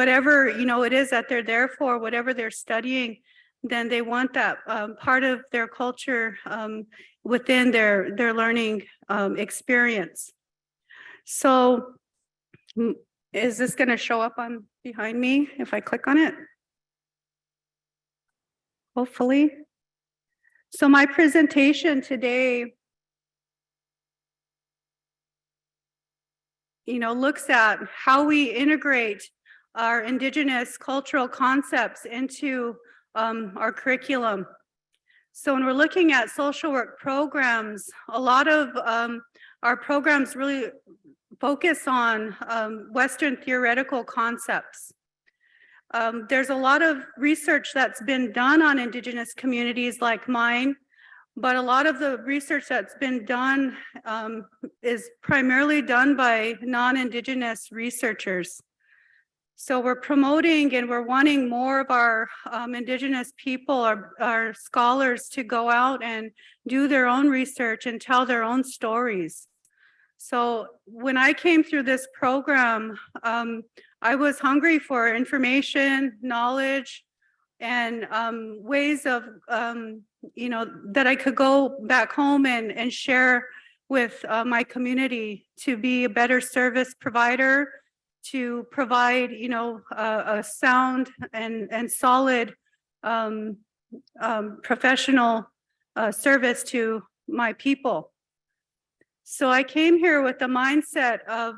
whatever, it is that they're there for, whatever they're studying, then they want that part of their culture within their learning experience. So is this going to show up on behind me if I click on it? Hopefully. So my presentation today, looks at how we integrate our Indigenous cultural concepts into our curriculum. So when we're looking at social work programs, a lot of our programs really focus on Western theoretical concepts. There's a lot of research that's been done on Indigenous communities like mine, but a lot of the research that's been done is primarily done by non-Indigenous researchers. So we're promoting and we're wanting more of our Indigenous people, our scholars, to go out and do their own research and tell their own stories. So when I came through this program, I was hungry for information, knowledge, and ways of, that I could go back home and share with my community to be a better service provider, to provide, a sound and solid professional service to my people. So I came here with the mindset of,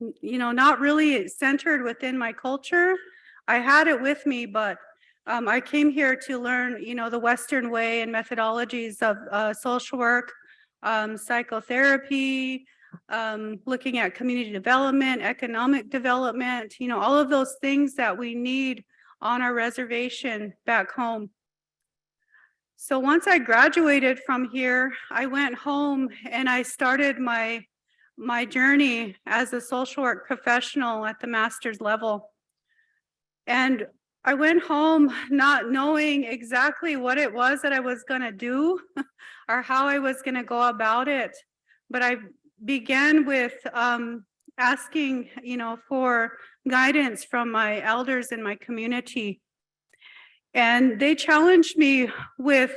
not really centered within my culture. I had it with me, but I came here to learn, the Western way and methodologies of social work, psychotherapy, looking at community development, economic development, all of those things that we need on our reservation back home. So once I graduated from here, I went home and I started my journey as a social work professional at the master's level. And I went home not knowing exactly what it was that I was going to do or how I was going to go about it. But I began with asking, for guidance from my elders in my community. And they challenged me with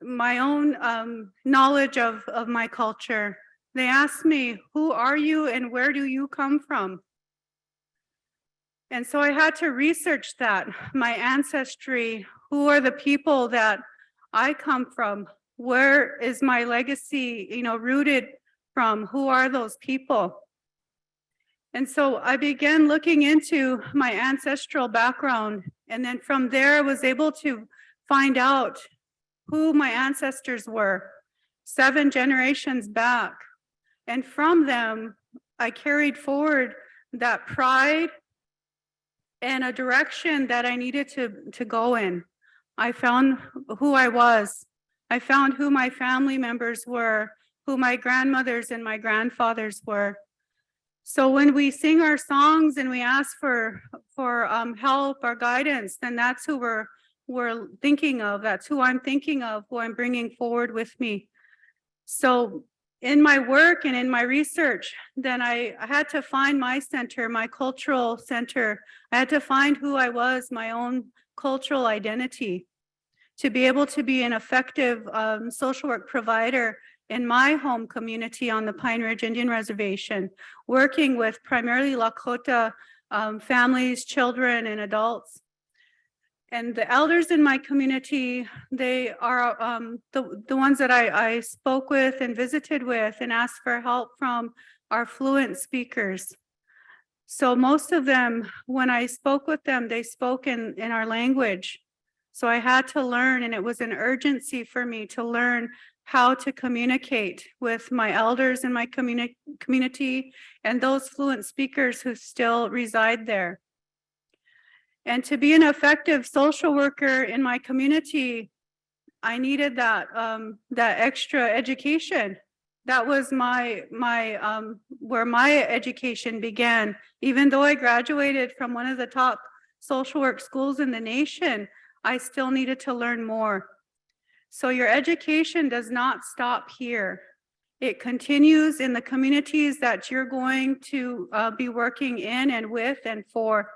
my own knowledge of my culture. They asked me, who are you and where do you come from? And so I had to research that, my ancestry, who are the people that I come from? Where is my legacy, rooted from? Who are those people? And so I began looking into my ancestral background. And then from there, I was able to find out who my ancestors were 7 generations back. And from them, I carried forward that pride and a direction that I needed to go in. I found who I was. I found who my family members were, who my grandmothers and my grandfathers were. So when we sing our songs and we ask for help or guidance, then that's who we're thinking of. That's who I'm thinking of, who I'm bringing forward with me. So in my work and in my research, then I had to find my center, my cultural center. I had to find who I was, my own cultural identity, to be able to be an effective social work provider in my home community on the Pine Ridge Indian Reservation, working with primarily Lakota families, children, and adults. And the elders in my community, they are the ones that I spoke with and visited with and asked for help from, are fluent speakers. So most of them, when I spoke with them, they spoke in our language. So I had to learn, and it was an urgency for me to learn how to communicate with my elders in my community and those fluent speakers who still reside there. And to be an effective social worker in my community, I needed that extra education. That was where my education began. Even though I graduated from one of the top social work schools in the nation, I still needed to learn more. So your education does not stop here. It continues in the communities that you're going to be working in and with and for.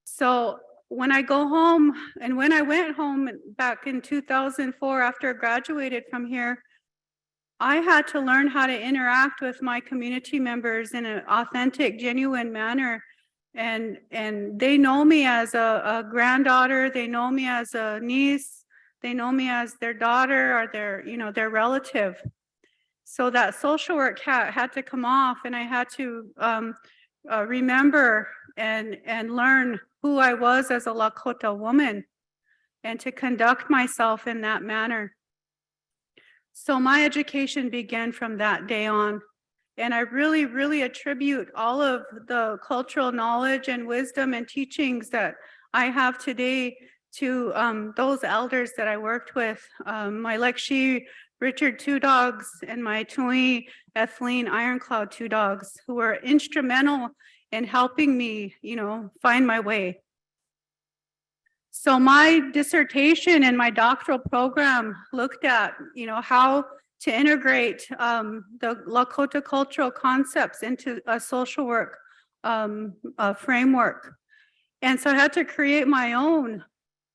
So when I go home, and when I went home back in 2004 after I graduated from here, I had to learn how to interact with my community members in an authentic, genuine manner. And they know me as a granddaughter, they know me as a niece, they know me as their daughter or their relative. So that social work had to come off, and I had to remember and learn who I was as a Lakota woman and to conduct myself in that manner. So my education began from that day on. And I really, really attribute all of the cultural knowledge and wisdom and teachings that I have today to those elders that I worked with, my Lekshi Richard Two Dogs and my Tui Ethleen Ironclad Two Dogs, who were instrumental in helping me, find my way. So my dissertation and my doctoral program looked at, how to integrate the Lakota cultural concepts into a social work framework. And so I had to create my own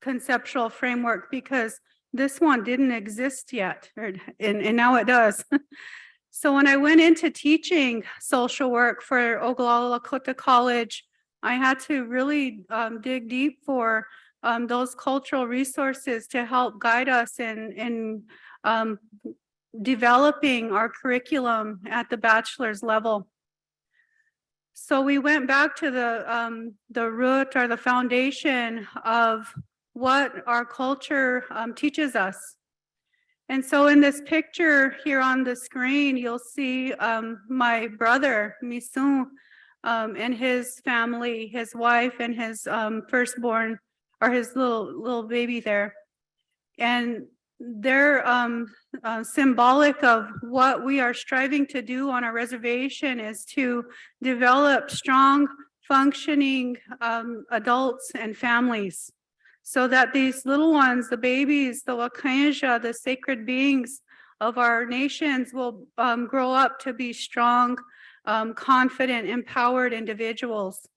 conceptual framework because this one didn't exist yet, and now it does. So when I went into teaching social work for Oglala Lakota College, I had to really dig deep for those cultural resources to help guide us in developing our curriculum at the bachelor's level. So we went back to the root or the foundation of what our culture teaches us. And so in this picture here on the screen, you'll see my brother, Misun, and his family, his wife and his firstborn, or his little baby there. And they're symbolic of what we are striving to do on our reservation is to develop strong, functioning adults and families so that these little ones, the babies, the Wakanja, the sacred beings of our nations will grow up to be strong, confident, empowered individuals,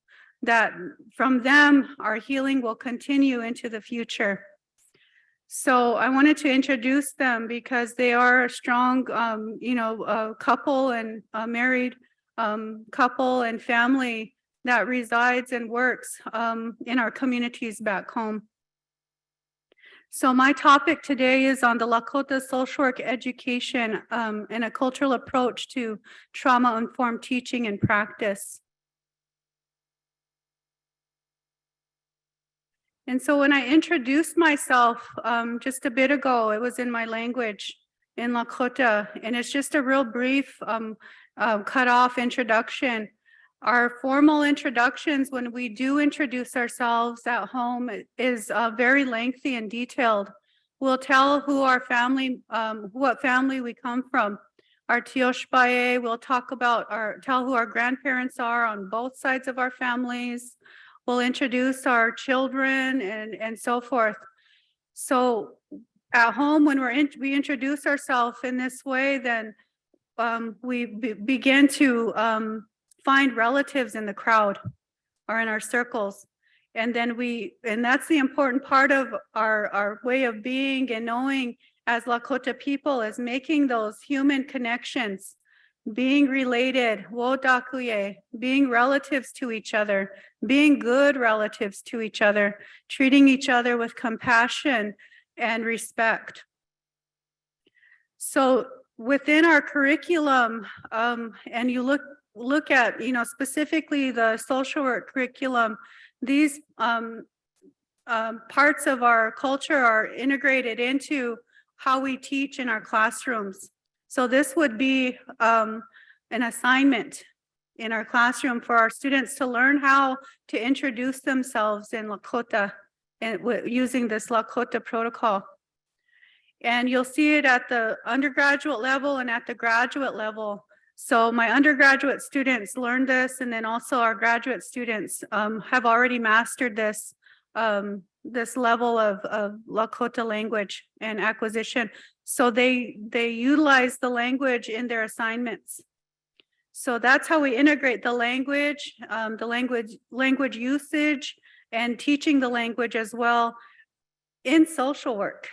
that from them, our healing will continue into the future. So I wanted to introduce them because they are a strong, couple and a married couple and family that resides and works in our communities back home. So my topic today is on the Lakota social work education and a cultural approach to trauma-informed teaching and practice. And so when I introduced myself just a bit ago, it was in my language in Lakota, and it's just a real brief cut off introduction. Our formal introductions, when we do introduce ourselves at home, is very lengthy and detailed. We'll tell who our family, what family we come from. Our Tioshpaye, we'll talk about tell who our grandparents are on both sides of our families. We'll introduce our children and so forth. So at home, when we introduce ourselves in this way, then we begin to find relatives in the crowd or in our circles. And then and that's the important part of our way of being and knowing as Lakota people, is making those human connections, being related, wodakuye, being relatives to each other, being good relatives to each other, treating each other with compassion and respect. So within our curriculum, and you look at, specifically the social work curriculum, these parts of our culture are integrated into how we teach in our classrooms. So this would be an assignment in our classroom for our students to learn how to introduce themselves in Lakota and using this Lakota protocol. And you'll see it at the undergraduate level and at the graduate level. So my undergraduate students learned this, and then also our graduate students have already mastered this this level of Lakota language and acquisition. So they utilize the language in their assignments. So that's how we integrate the language usage, and teaching the language as well in social work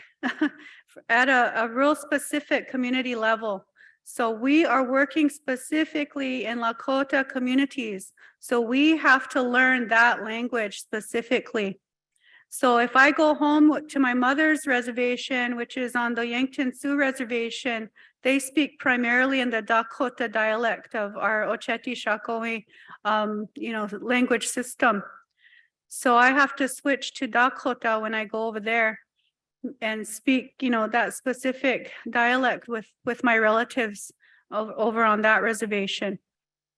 at a real specific community level. So we are working specifically in Lakota communities. So we have to learn that language specifically. So if I go home to my mother's reservation, which is on the Yankton Sioux Reservation, they speak primarily in the Dakota dialect of our Oceti Shakowee, language system. So I have to switch to Dakota when I go over there and speak, that specific dialect with my relatives over on that reservation.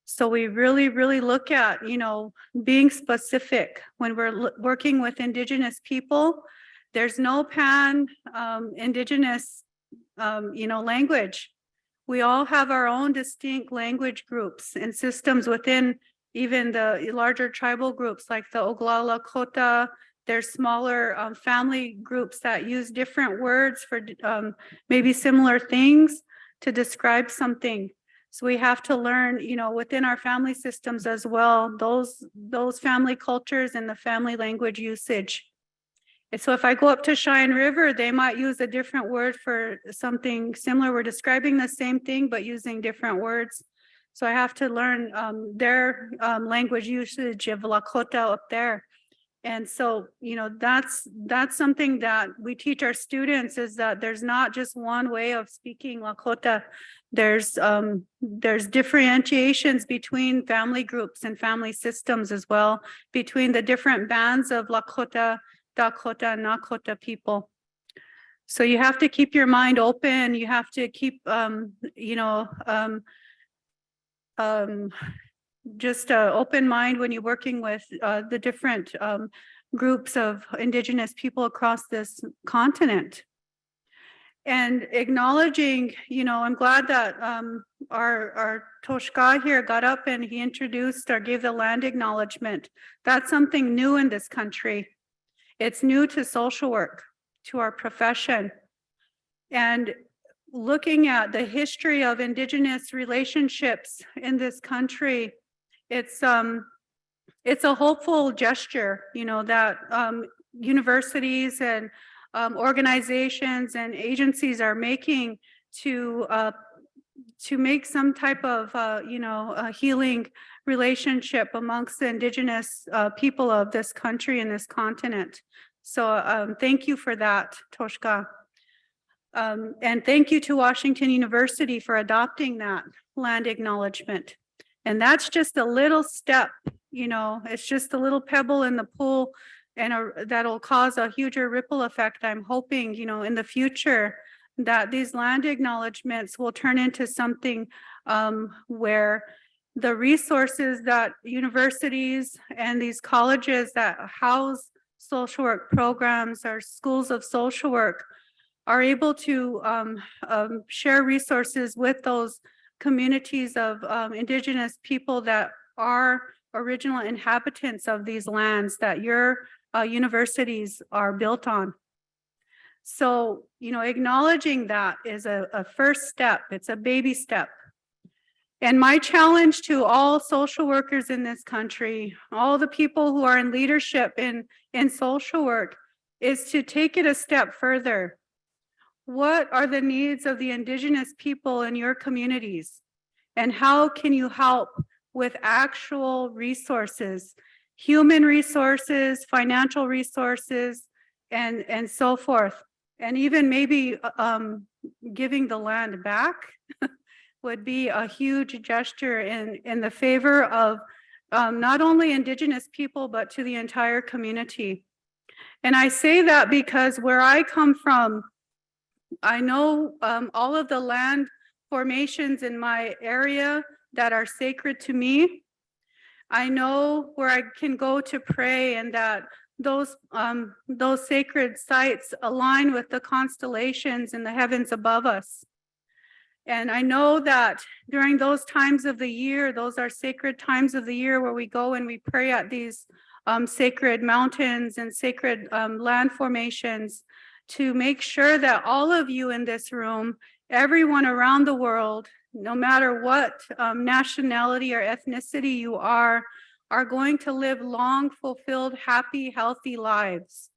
So we really, really look at, being specific when we're working with Indigenous people. There's no Indigenous, language. We all have our own distinct language groups and systems within even the larger tribal groups like the Oglala Lakota. There's smaller family groups that use different words for maybe similar things to describe something. So we have to learn, within our family systems as well, those family cultures and the family language usage. And so if I go up to Cheyenne River, they might use a different word for something similar. We're describing the same thing, but using different words. So I have to learn their language usage of Lakota up there. And so, that's something that we teach our students, is that there's not just one way of speaking Lakota. There's differentiations between family groups and family systems as well, between the different bands of Lakota, Dakota, and Nakota people. So you have to keep your mind open. You have to keep, just an open mind when you're working with the different groups of Indigenous people across this continent. And acknowledging, I'm glad that our Toshka here got up and he introduced or gave the land acknowledgement. That's something new in this country. It's new to social work, to our profession. And looking at the history of Indigenous relationships in this country, it's a hopeful gesture, that universities and organizations and agencies are making to make some type of a healing relationship amongst the Indigenous people of this country and this continent. So thank you for that, Toshka. And thank you to Washington University for adopting that land acknowledgement. And that's just a little step, it's just a little pebble in the pool, and that'll cause a huger ripple effect. I'm hoping, in the future, that these land acknowledgements will turn into something where the resources that universities and these colleges that house social work programs or schools of social work are able to share resources with those communities of Indigenous people that are original inhabitants of these lands that your universities are built on. So, acknowledging that is a first step. It's a baby step. And my challenge to all social workers in this country, all the people who are in leadership in social work, is to take it a step further. What are the needs of the Indigenous people in your communities? And how can you help with actual resources, human resources, financial resources, and so forth? And even maybe giving the land back would be a huge gesture in the favor of not only Indigenous people, but to the entire community. And I say that because where I come from, I know all of the land formations in my area that are sacred to me. I know where I can go to pray, and that those sacred sites align with the constellations in the heavens above us. And I know that during those times of the year, those are sacred times of the year where we go and we pray at these sacred mountains and sacred land formations to make sure that all of you in this room, everyone around the world, no matter what nationality or ethnicity you are going to live long, fulfilled, happy, healthy lives.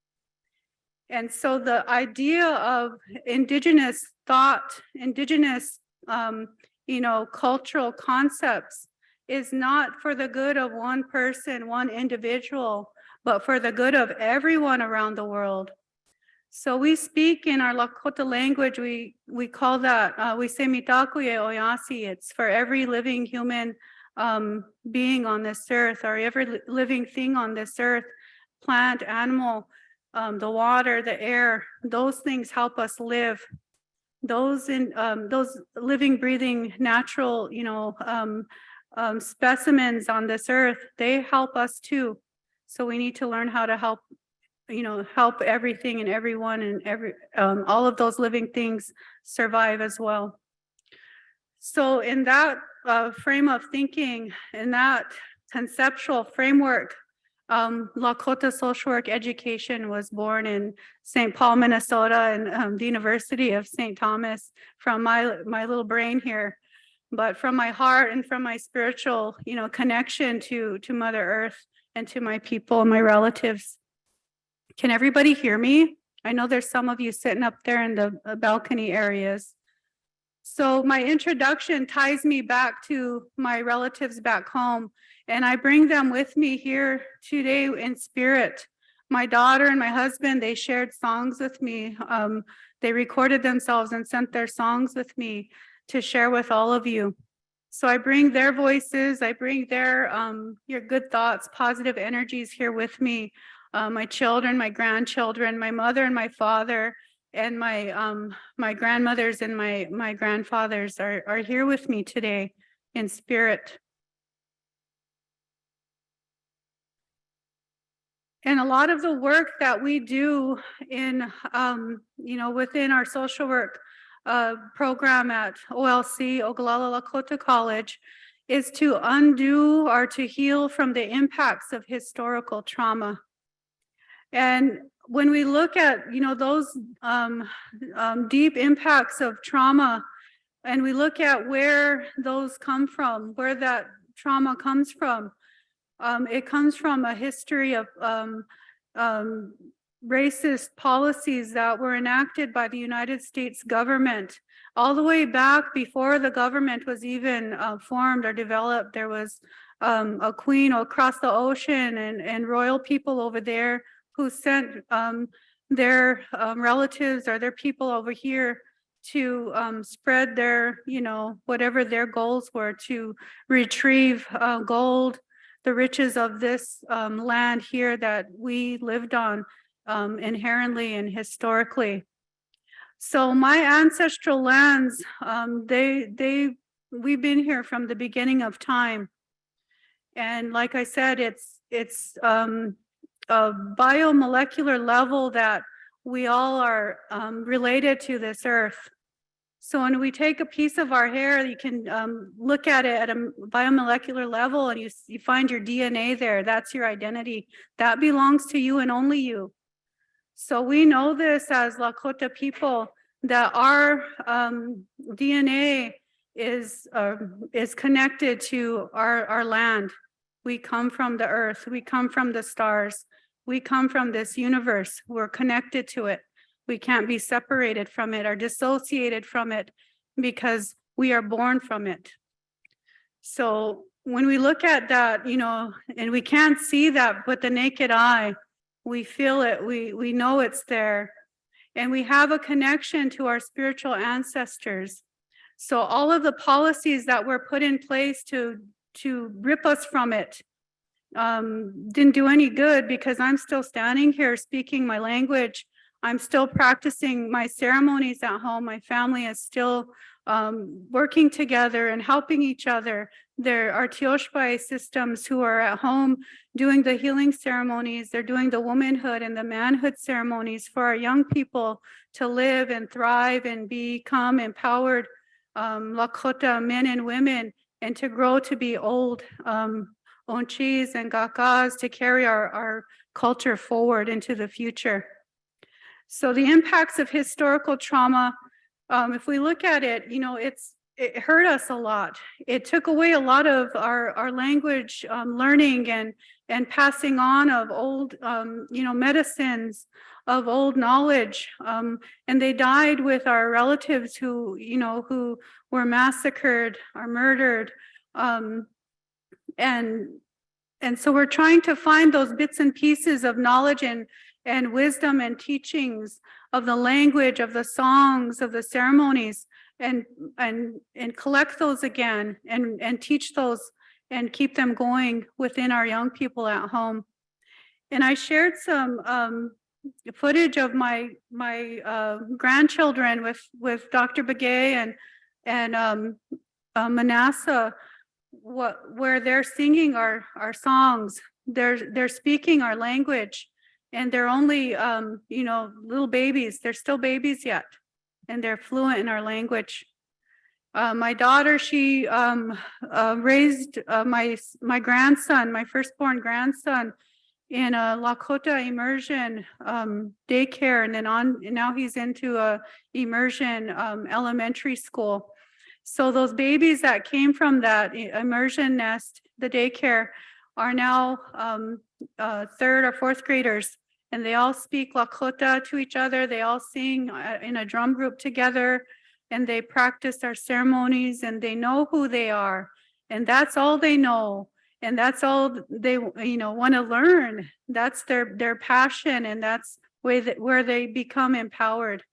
And so the idea of indigenous thought, indigenous, cultural concepts is not for the good of one person, one individual, but for the good of everyone around the world. So we speak in our Lakota language, we call that, we say mitakuye oyasi. It's for every living human being on this earth, or every living thing on this earth, plant, animal, the water, the air, those things help us live. Those living, breathing, natural, specimens on this earth, they help us too. So we need to learn how to help, help everything and everyone and all of those living things survive as well. So in that frame of thinking, in that conceptual framework, Lakota social work education was born in St. Paul, Minnesota, and the University of St. Thomas from my little brain here, but from my heart and from my spiritual, connection to Mother Earth and to my people and my relatives. Can everybody hear me? I know there's some of you sitting up there in the balcony areas. So my introduction ties me back to my relatives back home, and I bring them with me here today in spirit. My daughter and my husband, they shared songs with me. They recorded themselves and sent their songs with me to share with all of you. So I bring their voices, I bring their your good thoughts, positive energies here with me. My children, my grandchildren, my mother and my father, and my grandmothers and my grandfathers are here with me today in spirit. And a lot of the work that we do in within our social work program at OLC, Ogallala Lakota College, is to undo or to heal from the impacts of historical trauma. And when we look at, those deep impacts of trauma, and we look at where those come from, where that trauma comes from, it comes from a history of racist policies that were enacted by the United States government. All the way back before the government was even formed or developed, there was a queen across the ocean and royal people over there who sent their relatives or their people over here to spread their, whatever their goals were, to retrieve gold, the riches of this land here that we lived on inherently and historically. So my ancestral lands, we've been here from the beginning of time. And like I said, it's a biomolecular level that we all are related to this earth. So when we take a piece of our hair, you can look at it at a biomolecular level and you find your DNA there. That's your identity. That belongs to you and only you. So we know this as Lakota people, that our DNA is connected to our land. We come from the earth. We come from the stars. We come from this universe. We're connected to it. We can't be separated from it or dissociated from it because we are born from it. So when we look at that, and we can't see that with the naked eye, we feel it, we know it's there, and we have a connection to our spiritual ancestors. So all of the policies that were put in place to rip us from it didn't do any good, because I'm still standing here speaking my language. I'm still practicing my ceremonies at home. My family is still working together and helping each other. There are Tioshpai systems who are at home doing the healing ceremonies. They're doing the womanhood and the manhood ceremonies for our young people to live and thrive and become empowered Lakota men and women, and to grow to be old onchis and gakas to carry our culture forward into the future. So the impacts of historical trauma, if we look at it, it hurt us a lot. It took away a lot of our language learning and passing on of old, medicines, of old knowledge. And they died with our relatives who were massacred or murdered. And so we're trying to find those bits and pieces of knowledge and wisdom and teachings of the language, of the songs, of the ceremonies, and collect those again and teach those and keep them going within our young people at home. And I shared some footage of my grandchildren with Dr. Begay and Manasseh, where they're singing our songs, they're speaking our language, and they're only little babies. They're still babies yet, and they're fluent in our language. My daughter, she raised my grandson, my firstborn grandson, in a Lakota immersion daycare, and now he's into a immersion elementary school. So those babies that came from that immersion nest, the daycare, are now third or fourth graders, and they all speak Lakota to each other. They all sing in a drum group together, and they practice our ceremonies, and they know who they are, and that's all they know, and that's all they want to learn. That's their passion, and that's where they become empowered.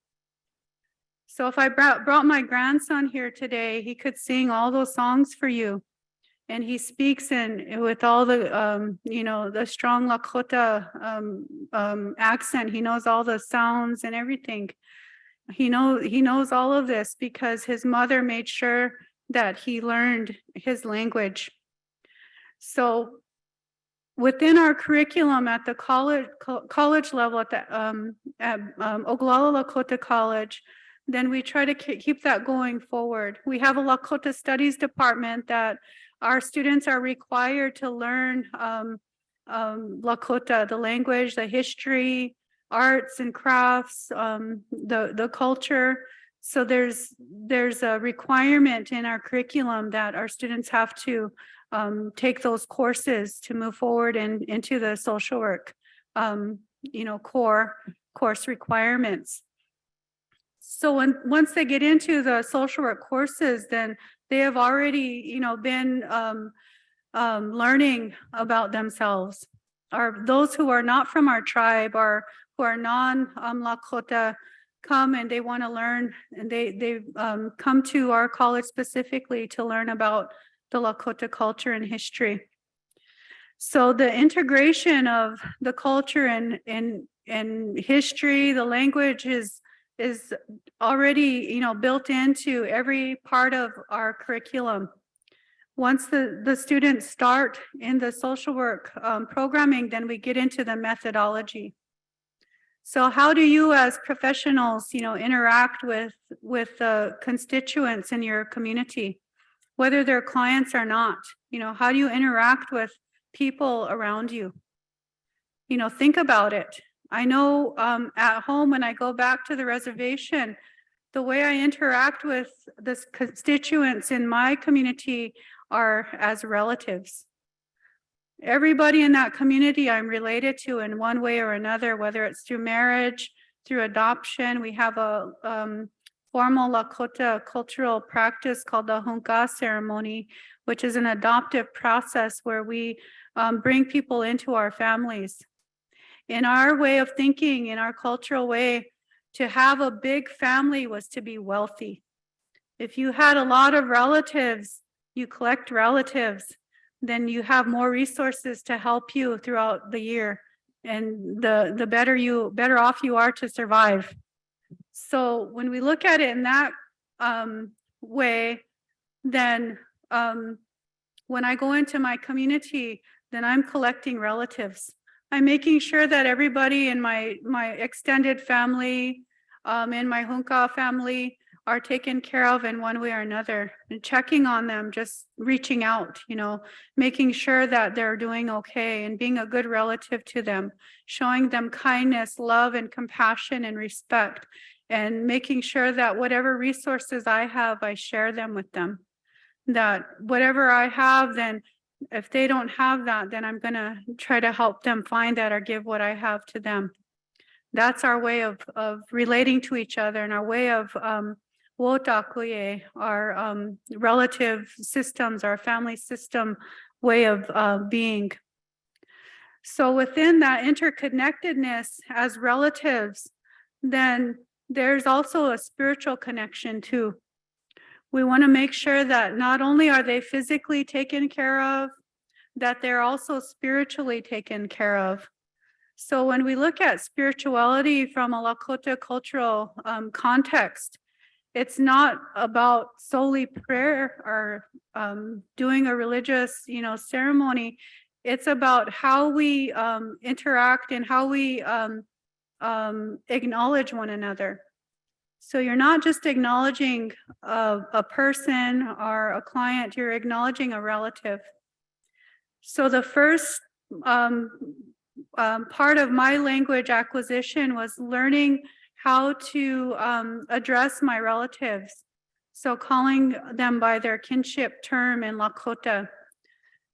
So if I brought my grandson here today, he could sing all those songs for you. And he speaks with all the, the strong Lakota accent. He knows all the sounds and everything. He knows all of this because his mother made sure that he learned his language. So within our curriculum at the college level at Oglala Lakota College, then we try to keep that going forward. We have a Lakota Studies department that our students are required to learn Lakota, the language, the history, arts and crafts, the culture. So there's a requirement in our curriculum that our students have to take those courses to move forward into the social work, core course requirements. So once they get into the social work courses, then they have already, been learning about themselves. Or those who are not from our tribe or who are non-Lakota come and they want to learn, and they come to our college specifically to learn about the Lakota culture and history. So the integration of the culture and history, the language is already, built into every part of our curriculum. Once the students start in the social work programming, then we get into the methodology. So how do you as professionals, interact with the constituents in your community, whether they're clients or not? How do you interact with people around you? Think about it. I know at home, when I go back to the reservation, the way I interact with the constituents in my community are as relatives. Everybody in that community I'm related to in one way or another, whether it's through marriage, through adoption. We have a formal Lakota cultural practice called the Hunka ceremony, which is an adoptive process where we bring people into our families. In our way of thinking, in our cultural way, to have a big family was to be wealthy. If you had a lot of relatives, you collect relatives, then you have more resources to help you throughout the year, and the better off you are to survive. So when we look at it in that way, then when I go into my community, then I'm collecting relatives. I'm making sure that everybody in my extended family, in my Hunka family, are taken care of in one way or another, and checking on them, just reaching out, making sure that they're doing okay and being a good relative to them, showing them kindness, love, and compassion and respect, and making sure that whatever resources I have, I share them with them. That whatever I have, then if they don't have that, then I'm going to try to help them find that or give what I have to them. That's our way of relating to each other, and our way of wotakuye, our relative systems, our family system way of being. So within that interconnectedness as relatives, then there's also a spiritual connection too. We want to make sure that not only are they physically taken care of, that they're also spiritually taken care of. So when we look at spirituality from a Lakota cultural context, it's not about solely prayer or doing a religious, ceremony. It's about how we interact and how we acknowledge one another. So you're not just acknowledging a person or a client, you're acknowledging a relative. So the first part of my language acquisition was learning how to address my relatives. So calling them by their kinship term in Lakota.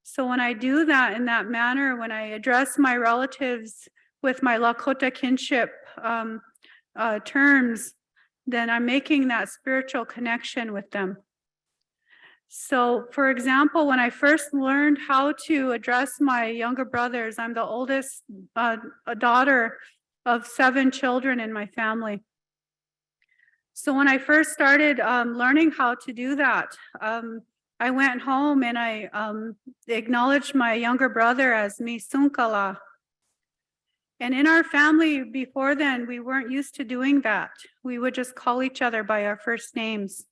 So when I do that in that manner, when I address my relatives with my Lakota kinship terms, then I'm making that spiritual connection with them. So for example, when I first learned how to address my younger brothers, I'm the oldest daughter of 7 children in my family. So when I first started learning how to do that, I went home and I acknowledged my younger brother as mi sunkala. And in our family before then, we weren't used to doing that. We would just call each other by our first names.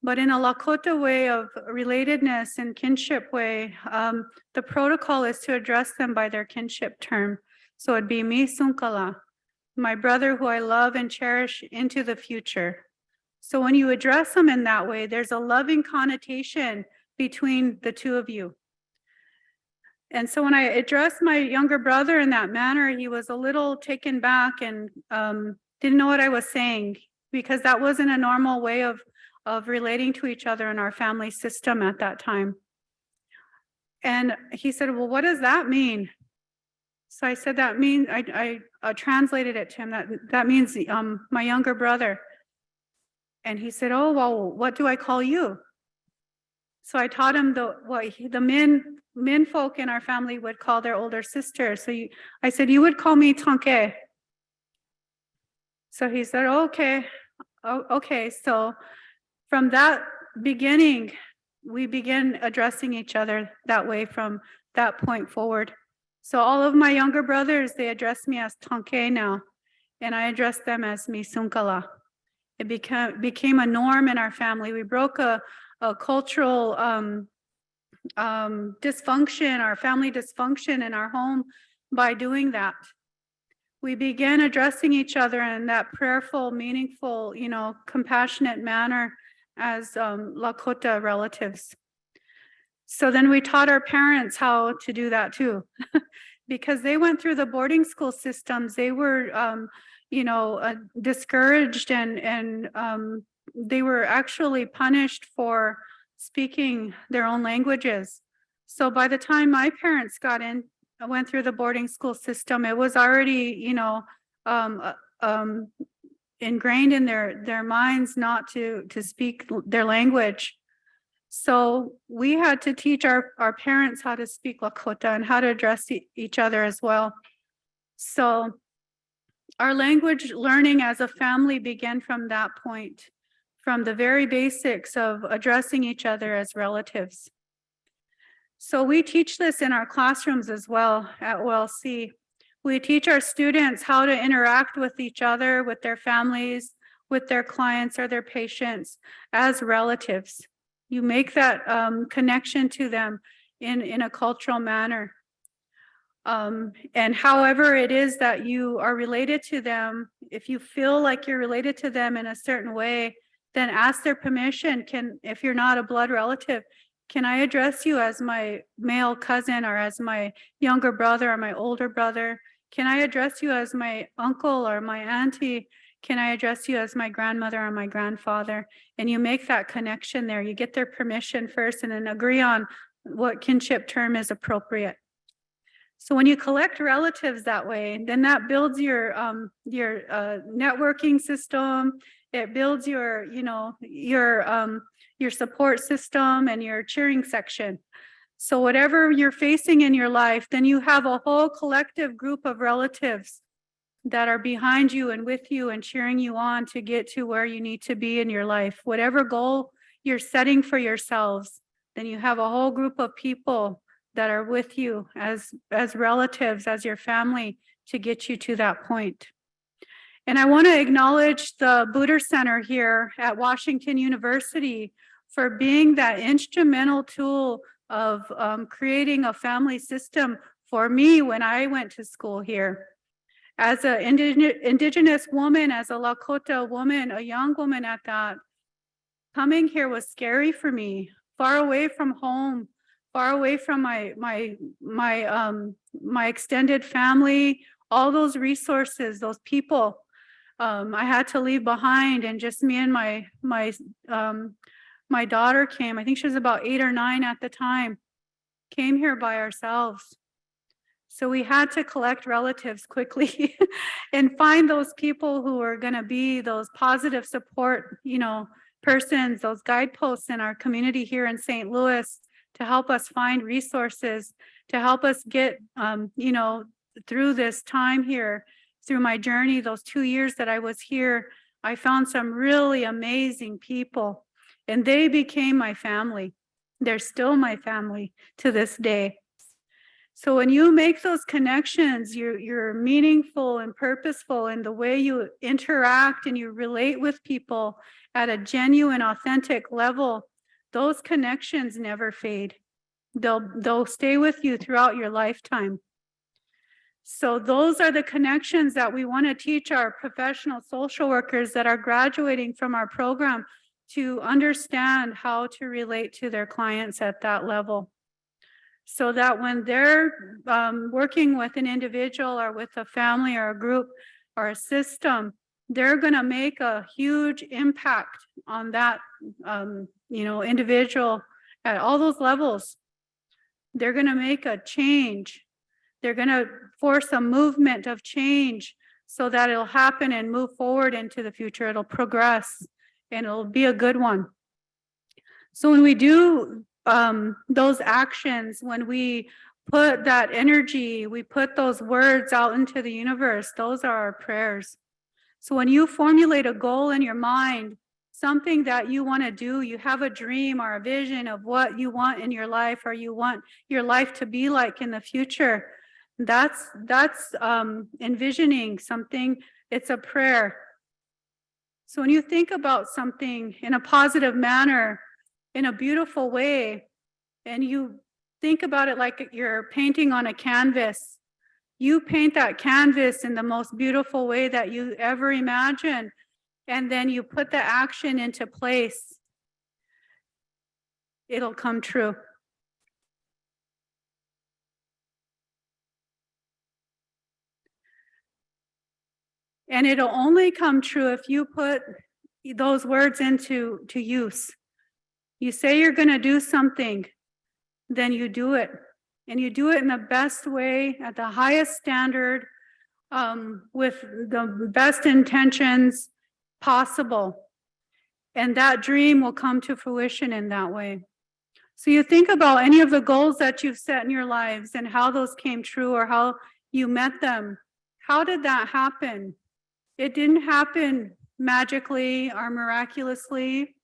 But in a Lakota way of relatedness and kinship way, the protocol is to address them by their kinship term. So it'd be mi sunkala, my brother who I love and cherish into the future. So when you address them in that way, there's a loving connotation between the two of you. And so when I addressed my younger brother in that manner, he was a little taken back and didn't know what I was saying, because that wasn't a normal way of relating to each other in our family system at that time. And he said, well, what does that mean? So I said, that means, I translated it to him, that means my younger brother. And he said, oh, well, what do I call you? So I taught him the men folk in our family would call their older sister. So I said, you would call me Tonke. So he said, okay. Oh, okay. So from that beginning, we began addressing each other that way from that point forward. So all of my younger brothers, they address me as Tonke now, and I address them as mi sunkala. It became a norm in our family. We broke a cultural dysfunction, our family dysfunction in our home by doing that. We began addressing each other in that prayerful, meaningful, compassionate manner as Lakota relatives. So then we taught our parents how to do that too, because they went through the boarding school systems. They were, discouraged and they were actually punished for speaking their own languages. So by the time my parents went through the boarding school system, it was already, ingrained in their minds not to speak their language. So we had to teach our parents how to speak Lakota and how to address each other as well. So our language learning as a family began from that point, from the very basics of addressing each other as relatives. So we teach this in our classrooms as well at OLC. We teach our students how to interact with each other, with their families, with their clients or their patients as relatives. You make that connection to them in a cultural manner. And however it is that you are related to them, if you feel like you're related to them in a certain way, then ask their permission. If you're not a blood relative, can I address you as my male cousin or as my younger brother or my older brother? Can I address you as my uncle or my auntie? Can I address you as my grandmother or my grandfather? And you make that connection there. You get their permission first and then agree on what kinship term is appropriate. So when you collect relatives that way, then that builds your networking system. It builds your support system and your cheering section. So whatever you're facing in your life, then you have a whole collective group of relatives that are behind you and with you and cheering you on to get to where you need to be in your life. Whatever goal you're setting for yourselves, then you have a whole group of people that are with you as relatives, as your family, to get you to that point. And I want to acknowledge the Buddha Center here at Washington University for being that instrumental tool of creating a family system for me when I went to school here. As an indigenous woman, as a Lakota woman, a young woman at that, coming here was scary for me, far away from home, far away from my extended family, all those resources, those people. I had to leave behind, and just me and my daughter came. I think she was about 8 or 9 at the time, came here by ourselves. So we had to collect relatives quickly and find those people who are going to be those positive support, persons, those guideposts in our community here in St. Louis to help us find resources, to help us get, through this time here, through my journey, those 2 years that I was here. I found some really amazing people, and they became my family. They're still my family to this day. So when you make those connections, you're meaningful and purposeful in the way you interact and you relate with people at a genuine, authentic level. Those connections never fade. They'll stay with you throughout your lifetime. So those are the connections that we want to teach our professional social workers that are graduating from our program to understand how to relate to their clients at that level. So that when they're working with an individual or with a family or a group or a system, they're going to make a huge impact on that individual at all those levels. They're going to make a change. They're going to force a movement of change so that it'll happen and move forward into the future. It'll progress and it'll be a good one. So when we do those actions, when we put that energy, we put those words out into the universe, those are our prayers. So when you formulate a goal in your mind, something that you want to do, you have a dream or a vision of what you want in your life, or you want your life to be like in the future, that's envisioning something. It's a prayer. So when you think about something in a positive manner, in a beautiful way, and you think about it like you're painting on a canvas, you paint that canvas in the most beautiful way that you ever imagined, and then you put the action into place, it'll come true. And it'll only come true if you put those words into use. You say you're going to do something, then you do it. And you do it in the best way, at the highest standard, with the best intentions possible. And that dream will come to fruition in that way. So you think about any of the goals that you've set in your lives and how those came true or how you met them. How did that happen? It didn't happen magically or miraculously.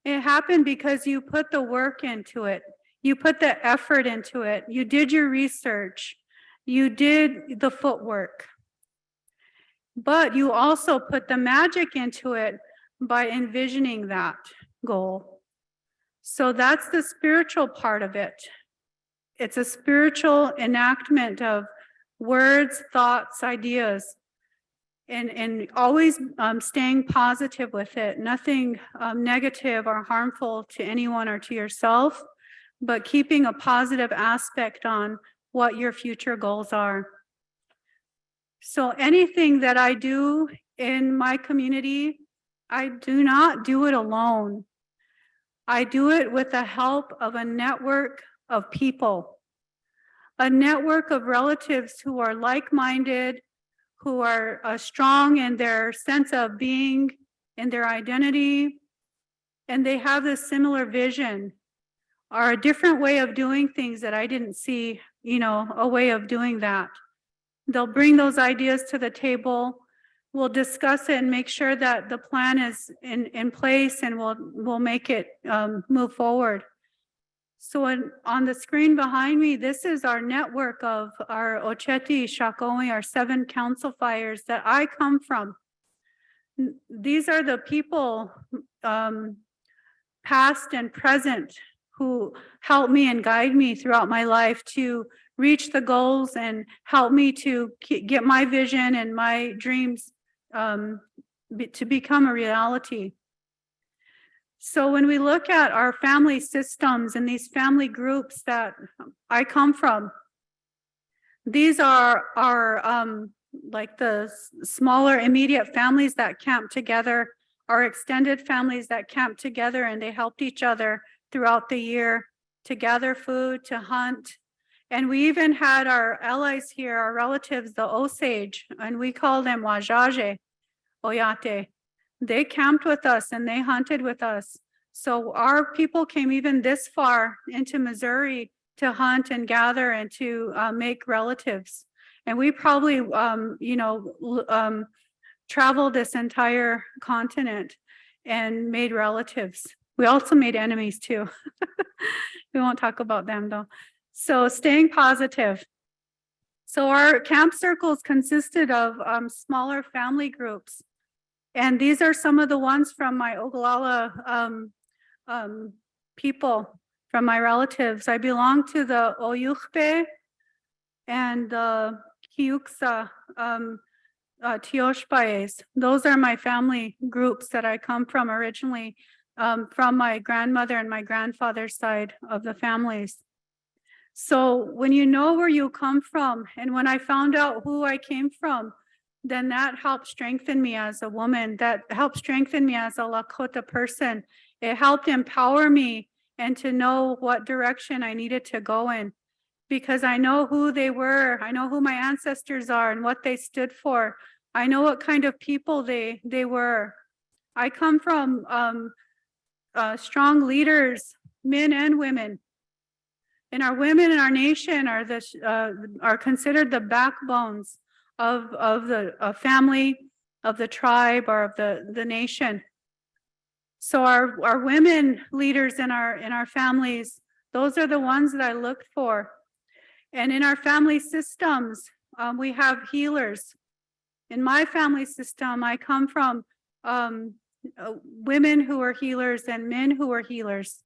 It happened because you put the work into it. You put the effort into it. You did your research. You did the footwork. But you also put the magic into it by envisioning that goal. So that's the spiritual part of it. It's a spiritual enactment of words, thoughts, ideas. and always staying positive with it, nothing negative or harmful to anyone or to yourself, but keeping a positive aspect on what your future goals are. So anything that I do in my community, I do not do it alone. I do it with the help of a network of people, a network of relatives who are like-minded, who are strong in their sense of being, in their identity, and they have this similar vision or a different way of doing things that I didn't see, a way of doing that. They'll bring those ideas to the table. We'll discuss it and make sure that the plan is in place, and we'll make it move forward. So on the screen behind me, this is our network of our Ocheti, Shakoi, our 7 council fires that I come from. These are the people, past and present, who help me and guide me throughout my life to reach the goals and help me to get my vision and my dreams to become a reality. So when we look at our family systems and these family groups that I come from, these are like the smaller immediate families that camp together, our extended families that camp together, and they helped each other throughout the year to gather food, to hunt. And we even had our allies here, our relatives, the Osage, and we call them Wajaje, Oyate. They camped with us and they hunted with us. So our people came even this far into Missouri to hunt and gather and to make relatives. And we probably, traveled this entire continent and made relatives. We also made enemies too. We won't talk about them though. So staying positive. So our camp circles consisted of smaller family groups. And these are some of the ones from my Oglala people, from my relatives. I belong to the Oyukhpe and the Kiuksa Tioshpaes. Those are my family groups that I come from originally, from my grandmother and my grandfather's side of the families. So when you know where you come from, and when I found out who I came from, then that helped strengthen me as a woman. That helped strengthen me as a Lakota person. It helped empower me and to know what direction I needed to go in, because I know who they were. I know who my ancestors are and what they stood for. I know what kind of people they were. I come from strong leaders, men and women. And our women in our nation are considered the backbones of the family, of the tribe, or of the nation. So our women leaders in our families, those are the ones that I looked for. And in our family systems, we have healers. In my family system, I come from women who are healers and men who are healers.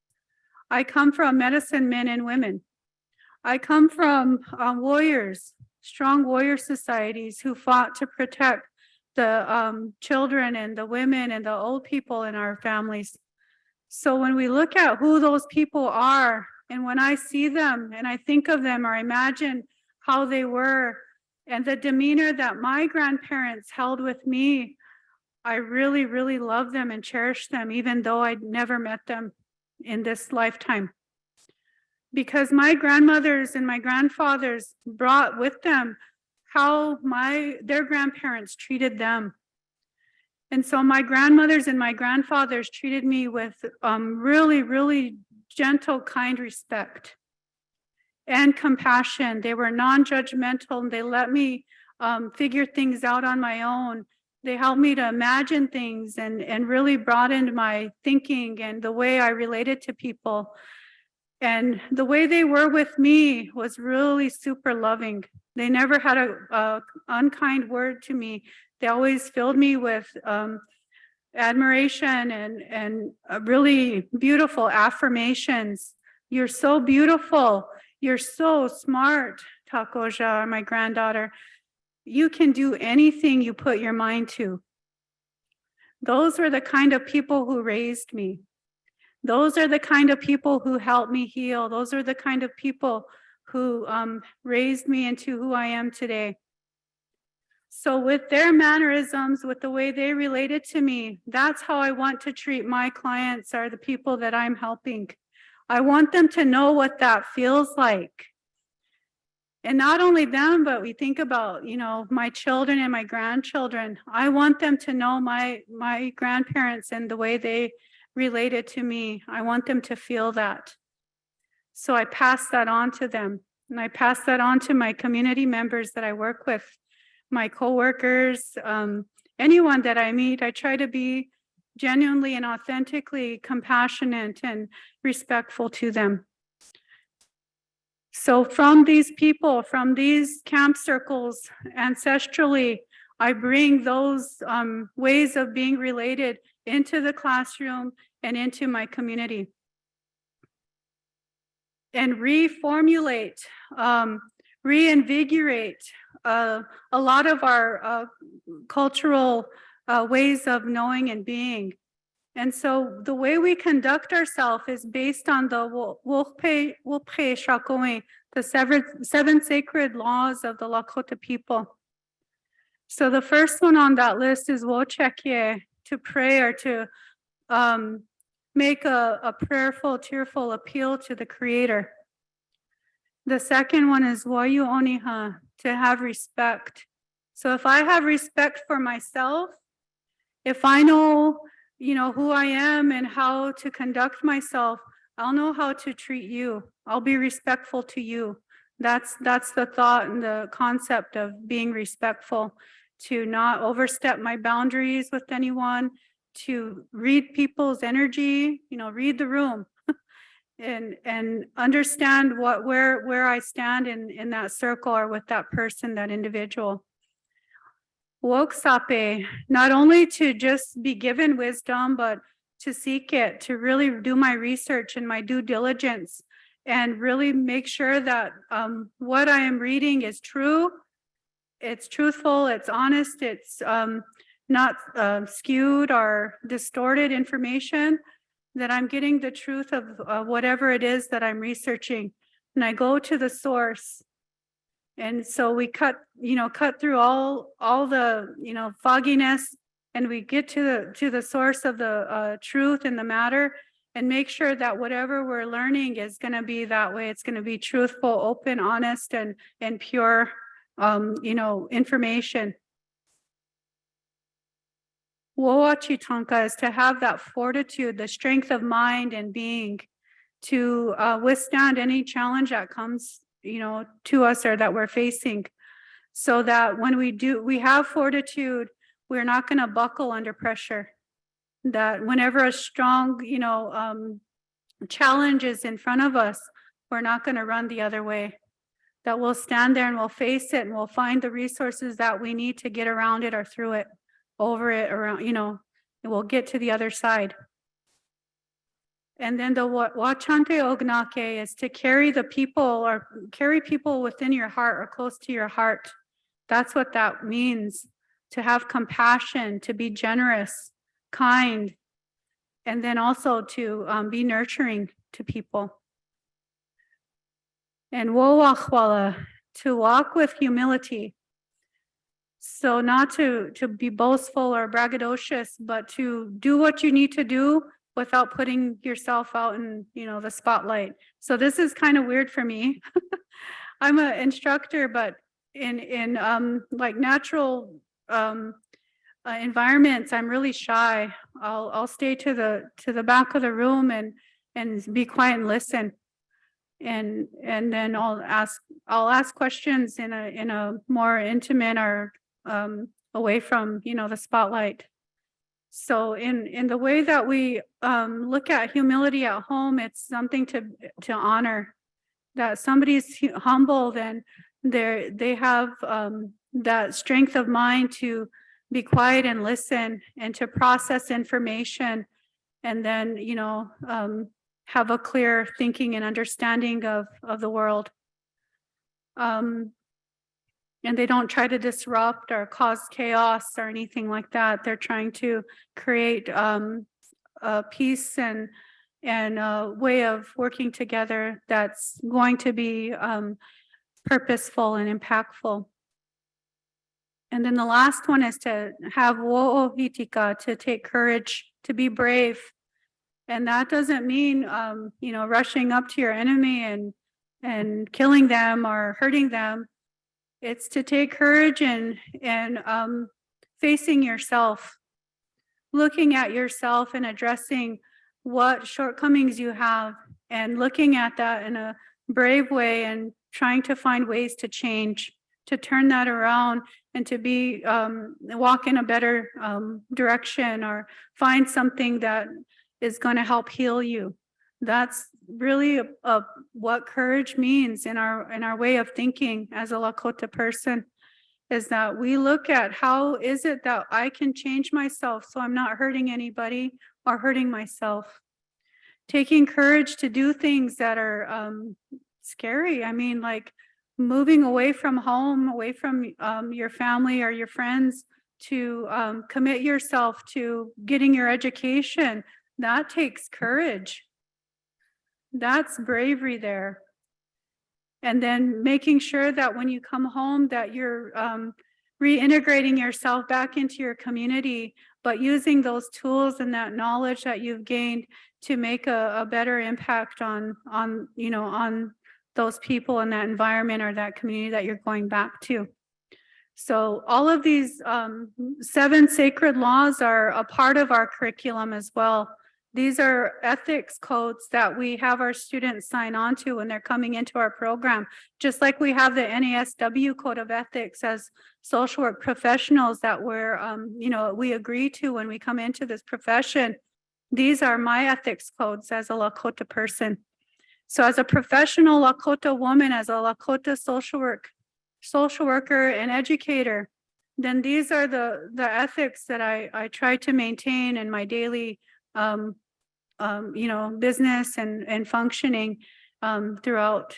I come from medicine men and women. I come from warriors, strong warrior societies who fought to protect the children and the women and the old people in our families. So when we look at who those people are, and when I see them and I think of them or imagine how they were and the demeanor that my grandparents held with me, I really, really love them and cherish them, even though I'd never met them in this lifetime. Because my grandmothers and my grandfathers brought with them how their grandparents treated them. And so my grandmothers and my grandfathers treated me with really, really gentle, kind respect and compassion. They were non-judgmental, and they let me figure things out on my own. They helped me to imagine things and really broadened my thinking and the way I related to people. And the way they were with me was really super loving. They never had a unkind word to me. They always filled me with admiration and really beautiful affirmations. You're so beautiful. You're so smart, Takoja, my granddaughter. You can do anything you put your mind to. Those were the kind of people who raised me. Those are the kind of people who helped me heal. Those are the kind of people who raised me into who I am today. So with their mannerisms, with the way they related to me, that's how I want to treat my clients, are the people that I'm helping. I want them to know what that feels like. And not only them, but we think about, you know, my children and my grandchildren. I want them to know my grandparents and the way they related to me. I want them to feel that. So I pass that on to them. And I pass that on to my community members that I work with, my coworkers, anyone that I meet. I try to be genuinely and authentically compassionate and respectful to them. So from these people, from these camp circles, ancestrally, I bring those ways of being related into the classroom and into my community. And reformulate, reinvigorate a lot of our cultural ways of knowing and being. And so the way we conduct ourselves is based on the the seven sacred laws of the Lakota people. So the first one on that list is Wochekye, to pray or to make a prayerful, tearful appeal to the Creator. The second one is Wayu Oniha, to have respect. So if I have respect for myself, if I know, you know, who I am and how to conduct myself, I'll know how to treat you. I'll be respectful to you. That's the thought and the concept of being respectful, to not overstep my boundaries with anyone, to read people's energy, you know, read the room and understand where I stand in that circle or with that person, that individual. Woksape, not only to just be given wisdom, but to seek it, to really do my research and my due diligence and really make sure that what I am reading is true, it's truthful, it's honest, it's not skewed or distorted information, that I'm getting the truth of whatever it is that I'm researching. And I go to the source. And so we cut through all the, fogginess, and we get to the source of the truth in the matter, and make sure that whatever we're learning is going to be that way. It's going to be truthful, open, honest, and pure, information. Woachitanka is to have that fortitude, the strength of mind and being, to withstand any challenge that comes to us or that we're facing, so that when we have fortitude, we're not going to buckle under pressure. That whenever a strong, challenge is in front of us, we're not going to run the other way. That we'll stand there and we'll face it and we'll find the resources that we need to get around it or through it, over it, around, and we'll get to the other side. And then the Wachante Ognake is to carry the people, or carry people within your heart or close to your heart. That's what that means, to have compassion, to be generous, kind, and then also to be nurturing to people. And Wowachwala, to walk with humility. So not to be boastful or braggadocious, but to do what you need to do without putting yourself out in, the spotlight. So this is kind of weird for me. I'm an instructor, but in like natural environments, I'm really shy. I'll stay to the back of the room and be quiet and listen. And then I'll ask questions in a more intimate or away from the spotlight. So in the way that we look at humility at home, it's something to honor. That somebody's humble, then they have that strength of mind to be quiet and listen and to process information, and then have a clear thinking and understanding of the world. And And they don't try to disrupt or cause chaos or anything like that. They're trying to create peace and a way of working together that's going to be purposeful and impactful. And then the last one is to have wo'ohitika, to take courage, to be brave. And that doesn't mean, rushing up to your enemy and killing them or hurting them. It's to take courage and facing yourself, looking at yourself and addressing what shortcomings you have and looking at that in a brave way and trying to find ways to change, to turn that around and to be walk in a better direction or find something that is going to help heal you. That's really what courage means in our way of thinking as a Lakota person, is that we look at how is it that I can change myself so I'm not hurting anybody or hurting myself. Taking courage to do things that are scary. I mean, like moving away from home, away from your family or your friends to commit yourself to getting your education. That takes courage. That's bravery there. And then making sure that when you come home that you're reintegrating yourself back into your community, but using those tools and that knowledge that you've gained to make a better impact on those people in that environment or that community that you're going back to. So all of these 7 sacred laws are a part of our curriculum as well. These are ethics codes that we have our students sign on to when they're coming into our program, just like we have the NASW Code of Ethics as social work professionals that we agree to when we come into this profession. These are my ethics codes as a Lakota person. So as a professional Lakota woman, as a Lakota social worker and educator, then these are the ethics that I try to maintain in my daily business and functioning throughout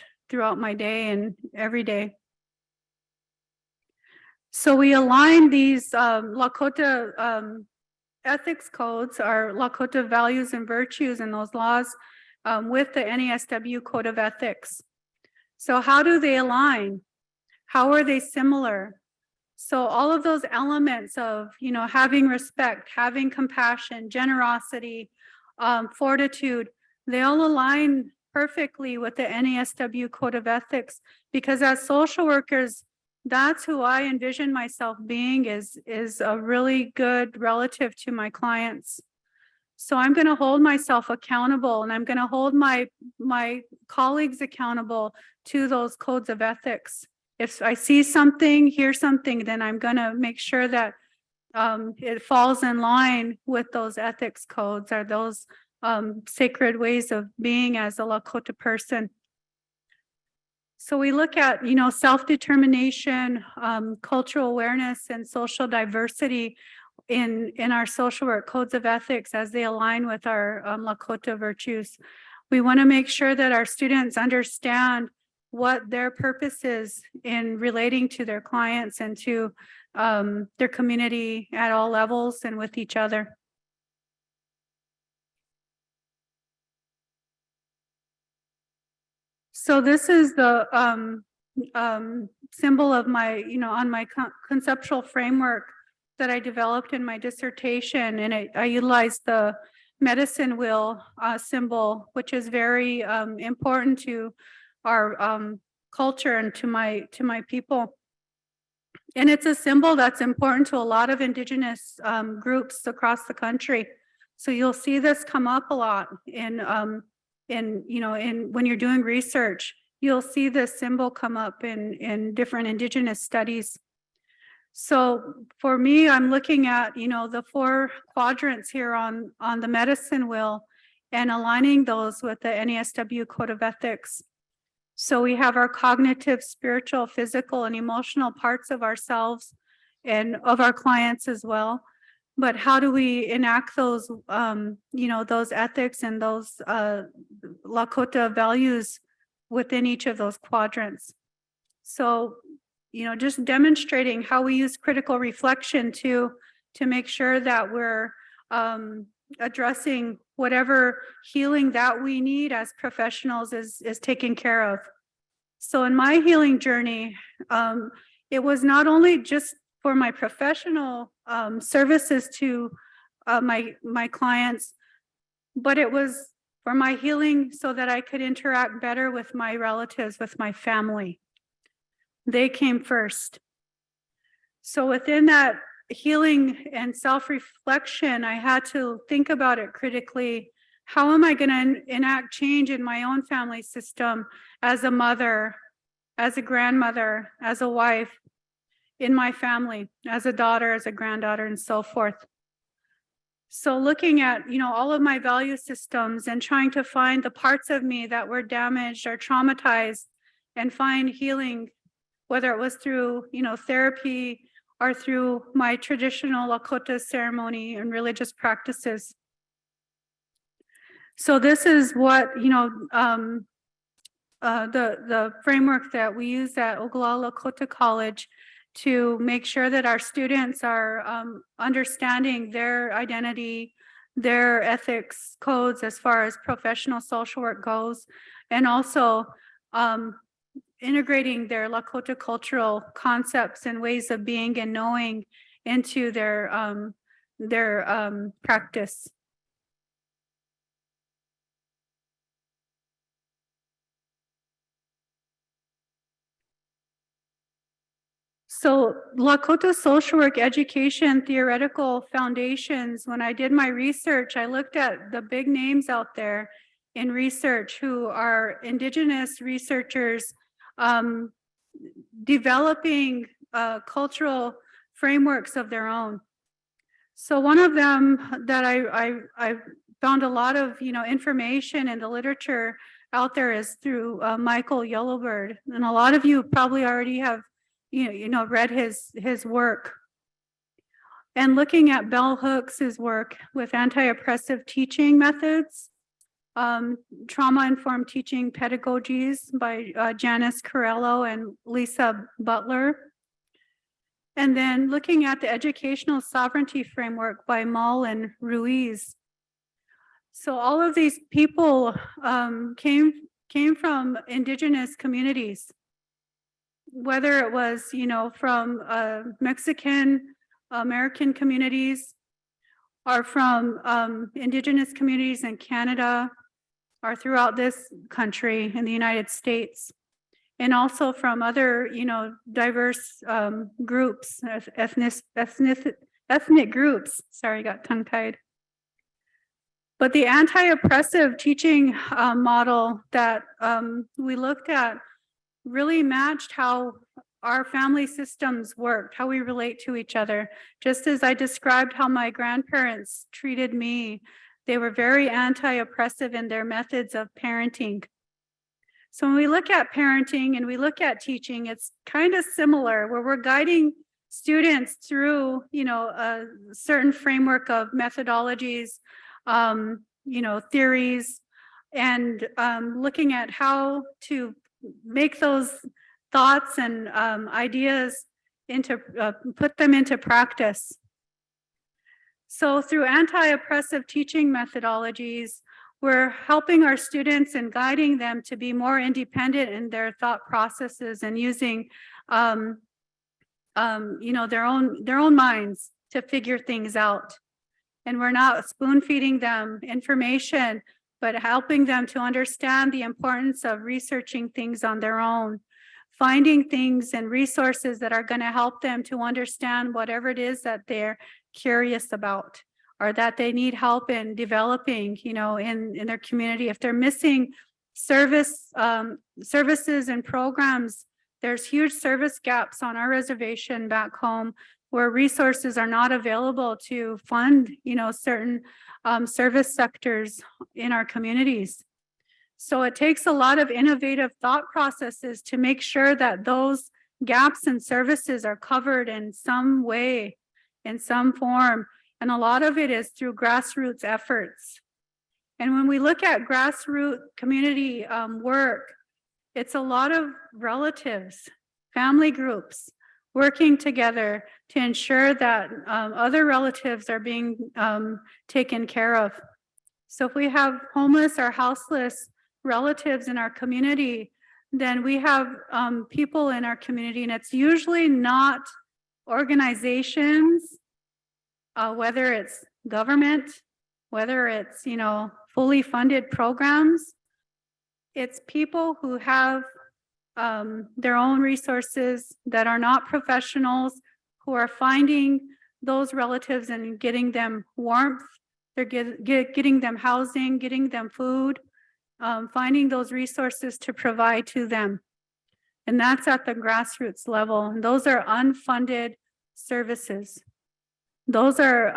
my day and every day. So we align these Lakota ethics codes, our Lakota values and virtues and those laws with the NASW Code of Ethics. So how do they align? How are they similar? So all of those elements of, having respect, having compassion, generosity, fortitude, they all align perfectly with the NASW Code of Ethics, because as social workers, that's who I envision myself being is a really good relative to my clients. So I'm going to hold myself accountable, and I'm going to hold my colleagues accountable to those codes of ethics. If I see something, hear something, then I'm going to make sure that it falls in line with those ethics codes or those sacred ways of being as a Lakota person. So we look at, self-determination, cultural awareness, and social diversity in our social work codes of ethics as they align with our Lakota virtues. We want to make sure that our students understand what their purpose is in relating to their clients and to their community at all levels and with each other. So this is the symbol of my, on my conceptual framework that I developed in my dissertation, and I utilized the medicine wheel symbol, which is very important to our culture and to my people. And it's a symbol that's important to a lot of Indigenous groups across the country. So you'll see this come up a lot in when you're doing research. You'll see this symbol come up in different Indigenous studies. So for me, I'm looking at, the 4 quadrants here on the medicine wheel and aligning those with the NASW Code of Ethics. So we have our cognitive, spiritual, physical, and emotional parts of ourselves and of our clients as well. But how do we enact those, those ethics and those Lakota values within each of those quadrants? So just demonstrating how we use critical reflection to make sure that we're addressing whatever healing that we need as professionals is taken care of. So in my healing journey, it was not only just for my professional services to my clients, but it was for my healing so that I could interact better with my relatives, with my family. They came first. So within that healing and self-reflection, I had to think about it critically. How am I going to enact change in my own family system as a mother, as a grandmother, as a wife, in my family, as a daughter, as a granddaughter, and so forth? So looking at, all of my value systems and trying to find the parts of me that were damaged or traumatized and find healing, whether it was through, therapy or through my traditional Lakota ceremony and religious practices. So this is what, the framework that we use at Oglala Lakota College to make sure that our students are understanding their identity, their ethics codes as far as professional social work goes, and also integrating their Lakota cultural concepts and ways of being and knowing into their practice. So Lakota social work education theoretical foundations, when I did my research, I looked at the big names out there in research who are Indigenous researchers developing cultural frameworks of their own. So one of them that I found a lot of information in the literature out there is through Michael Yellowbird, and a lot of you probably already have read his work. And looking at Bell Hooks' work with anti-oppressive teaching methods, trauma-informed teaching pedagogies by Janice Carello and Lisa Butler. And then looking at the educational sovereignty framework by Mull and Ruiz. So all of these people came from Indigenous communities, whether it was, from Mexican American communities or from Indigenous communities in Canada or throughout this country in the United States, and also from other, diverse groups, ethnic groups. Sorry, got tongue-tied. But the anti-oppressive teaching model that we looked at really matched how our family systems worked, how we relate to each other. Just as I described how my grandparents treated me, they were very anti-oppressive in their methods of parenting. So when we look at parenting and we look at teaching, it's kind of similar, where we're guiding students through, a certain framework of methodologies, theories, and looking at how to make those thoughts and ideas put them into practice. So through anti-oppressive teaching methodologies, we're helping our students and guiding them to be more independent in their thought processes and using their own minds to figure things out. And we're not spoon feeding them information, but helping them to understand the importance of researching things on their own, finding things and resources that are going to help them to understand whatever it is that they're curious about or that they need help in developing, in their community. If they're missing services and programs, there's huge service gaps on our reservation back home where resources are not available to fund, certain service sectors in our communities. So it takes a lot of innovative thought processes to make sure that those gaps in services are covered in some way, in some form. And a lot of it is through grassroots efforts. And when we look at grassroots community work, it's a lot of relatives, family groups working together to ensure that other relatives are being taken care of. So if we have homeless or houseless relatives in our community, then we have people in our community, and it's usually not organizations, whether it's government, whether it's, fully funded programs. It's people who have their own resources that are not professionals, who are finding those relatives and getting them warmth. They're getting them housing, getting them food, finding those resources to provide to them. And that's at the grassroots level. And those are unfunded services. Those are,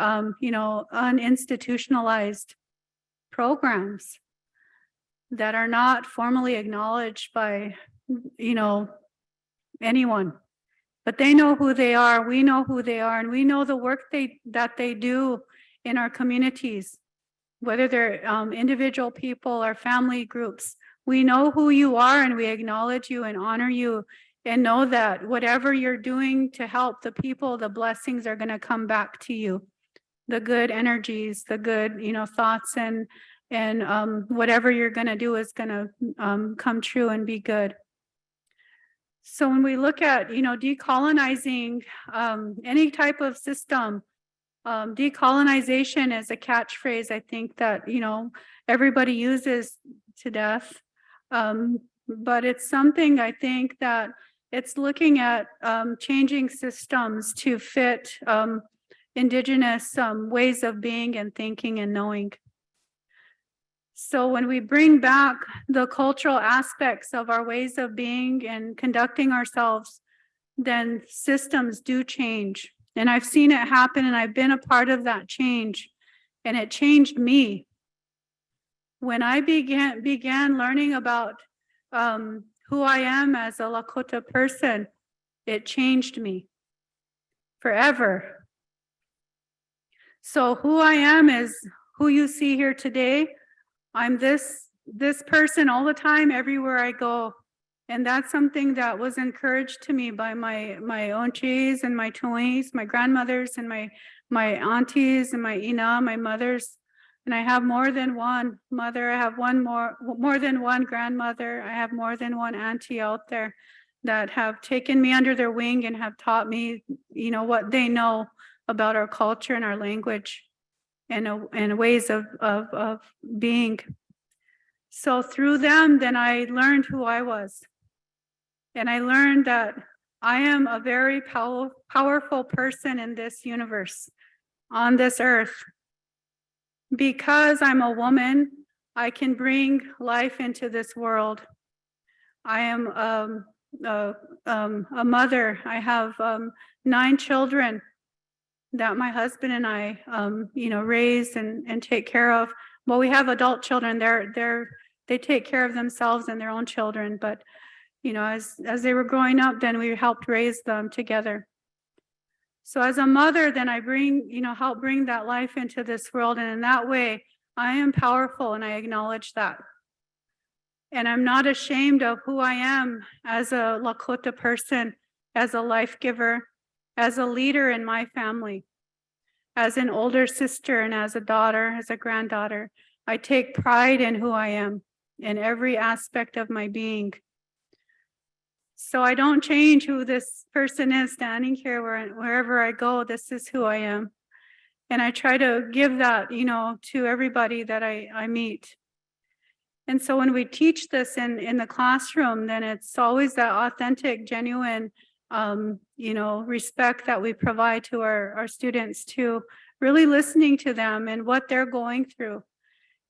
uninstitutionalized programs that are not formally acknowledged by, anyone. But they know who they are, we know who they are, and we know the work that they do in our communities, whether they're individual people or family groups. We know who you are, and we acknowledge you and honor you, and know that whatever you're doing to help the people, the blessings are going to come back to you. The good energies, the good, thoughts, and whatever you're going to do is going to come true and be good. So when we look at, decolonizing any type of system, decolonization is a catchphrase, I think, that, everybody uses to death. But it's something, I think, that it's looking at changing systems to fit indigenous ways of being and thinking and knowing. So when we bring back the cultural aspects of our ways of being and conducting ourselves, then systems do change. And I've seen it happen, and I've been a part of that change. And it changed me. When I began learning about who I am as a Lakota person, it changed me forever. So who I am is who you see here today. I'm this person all the time, everywhere I go. And that's something that was encouraged to me by my aunties and my tuis, my grandmothers and my aunties and my ina, my mothers. And I have more than one mother. I have more than one grandmother. I have more than one auntie out there that have taken me under their wing and have taught me, what they know about our culture and our language and ways of being. So through them, then I learned who I was. And I learned that I am a very powerful person in this universe, on this earth. Because I'm a woman, I can bring life into this world. I am a mother. I have 9 children that my husband and I, raise and take care of. Well, we have adult children. They take care of themselves and their own children. But, as they were growing up, then we helped raise them together. So as a mother, then I help bring that life into this world. And in that way, I am powerful, and I acknowledge that. And I'm not ashamed of who I am as a Lakota person, as a life giver, as a leader in my family, as an older sister, and as a daughter, as a granddaughter. I take pride in who I am in every aspect of my being. So I don't change who this person is standing here. Wherever I go, this is who I am. And I try to give that, to everybody that I meet. And so when we teach this in the classroom, then it's always that authentic, genuine, respect that we provide to our students, to really listening to them and what they're going through,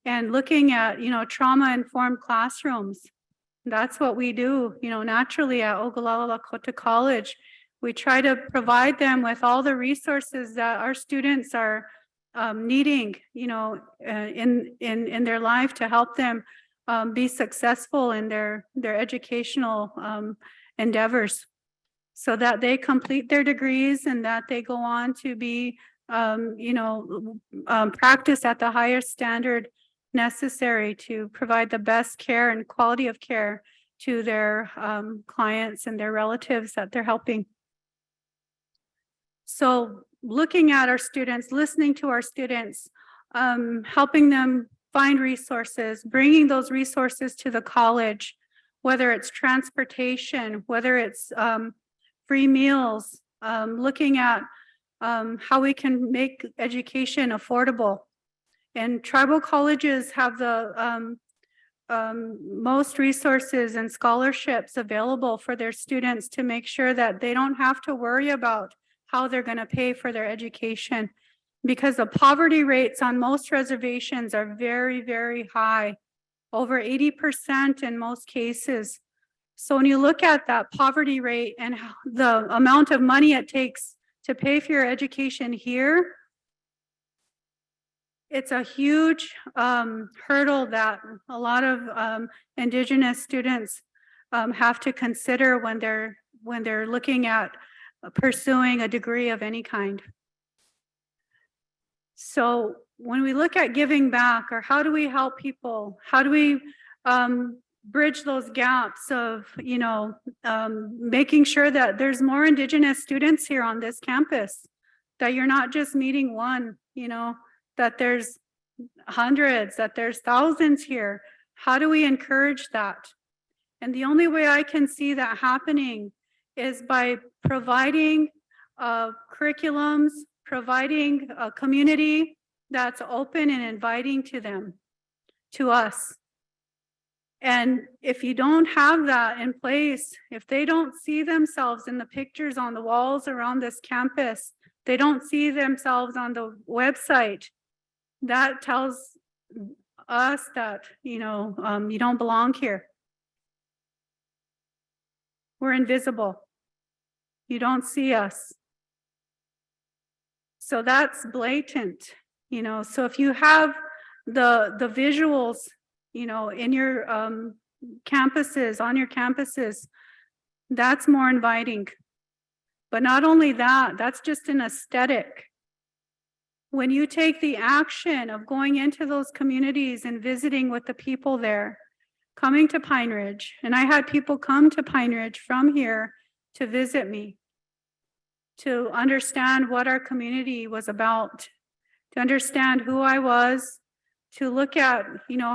and looking at, trauma-informed classrooms. That's what we do, naturally at Ogallala Lakota College. We try to provide them with all the resources that our students are needing, in their life, to help them be successful in their educational endeavors, so that they complete their degrees and that they go on to be, practice at the highest standard necessary to provide the best care and quality of care to their clients and their relatives that they're helping. So looking at our students, listening to our students, helping them find resources, bringing those resources to the college, whether it's transportation, whether it's free meals, looking at how we can make education affordable. And tribal colleges have the most resources and scholarships available for their students to make sure that they don't have to worry about how they're going to pay for their education, because the poverty rates on most reservations are very, very high, over 80% in most cases. So when you look at that poverty rate and the amount of money it takes to pay for your education here, it's a huge hurdle that a lot of Indigenous students have to consider when they're looking at pursuing a degree of any kind. So when we look at giving back, or how do we help people, how do we bridge those gaps of, making sure that there's more Indigenous students here on this campus, that you're not just meeting one, that there's hundreds, that there's thousands here. How do we encourage that? And the only way I can see that happening is by providing curriculums, providing a community that's open and inviting to them, to us. And if you don't have that in place, if they don't see themselves in the pictures on the walls around this campus, they don't see themselves on the website, that tells us that, you don't belong here. We're invisible. You don't see us. So that's blatant, so if you have the visuals, in your campuses, on your campuses, that's more inviting. But not only that, that's just an aesthetic. When you take the action of going into those communities and visiting with the people there, coming to Pine Ridge, and I had people come to Pine Ridge from here to visit me, to understand what our community was about, to understand who I was, to look at,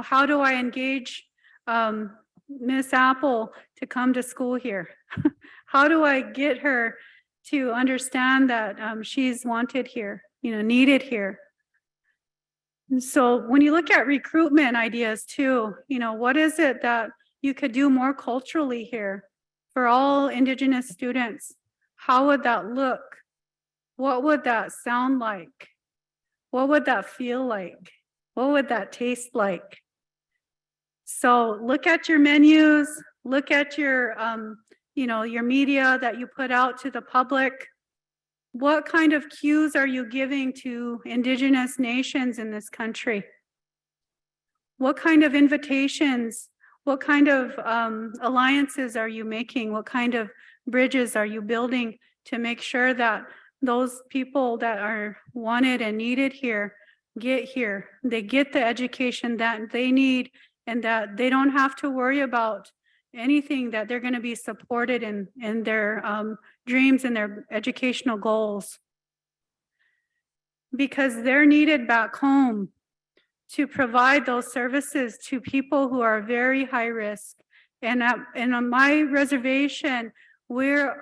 how do I engage Miss Apple to come to school here? How do I get her to understand that she's wanted here, needed here? And so when you look at recruitment ideas too, what is it that you could do more culturally here for all Indigenous students? How would that look? What would that sound like? What would that feel like? What would that taste like? So look at your menus, look at your, your media that you put out to the public. What kind of cues are you giving to Indigenous nations in this country? What kind of invitations, what kind of alliances are you making? What kind of bridges are you building to make sure that those people that are wanted and needed here get here, they get the education that they need, and that they don't have to worry about anything, that they're going to be supported in their dreams and their educational goals, because they're needed back home to provide those services to people who are very high risk. And on my reservation, we're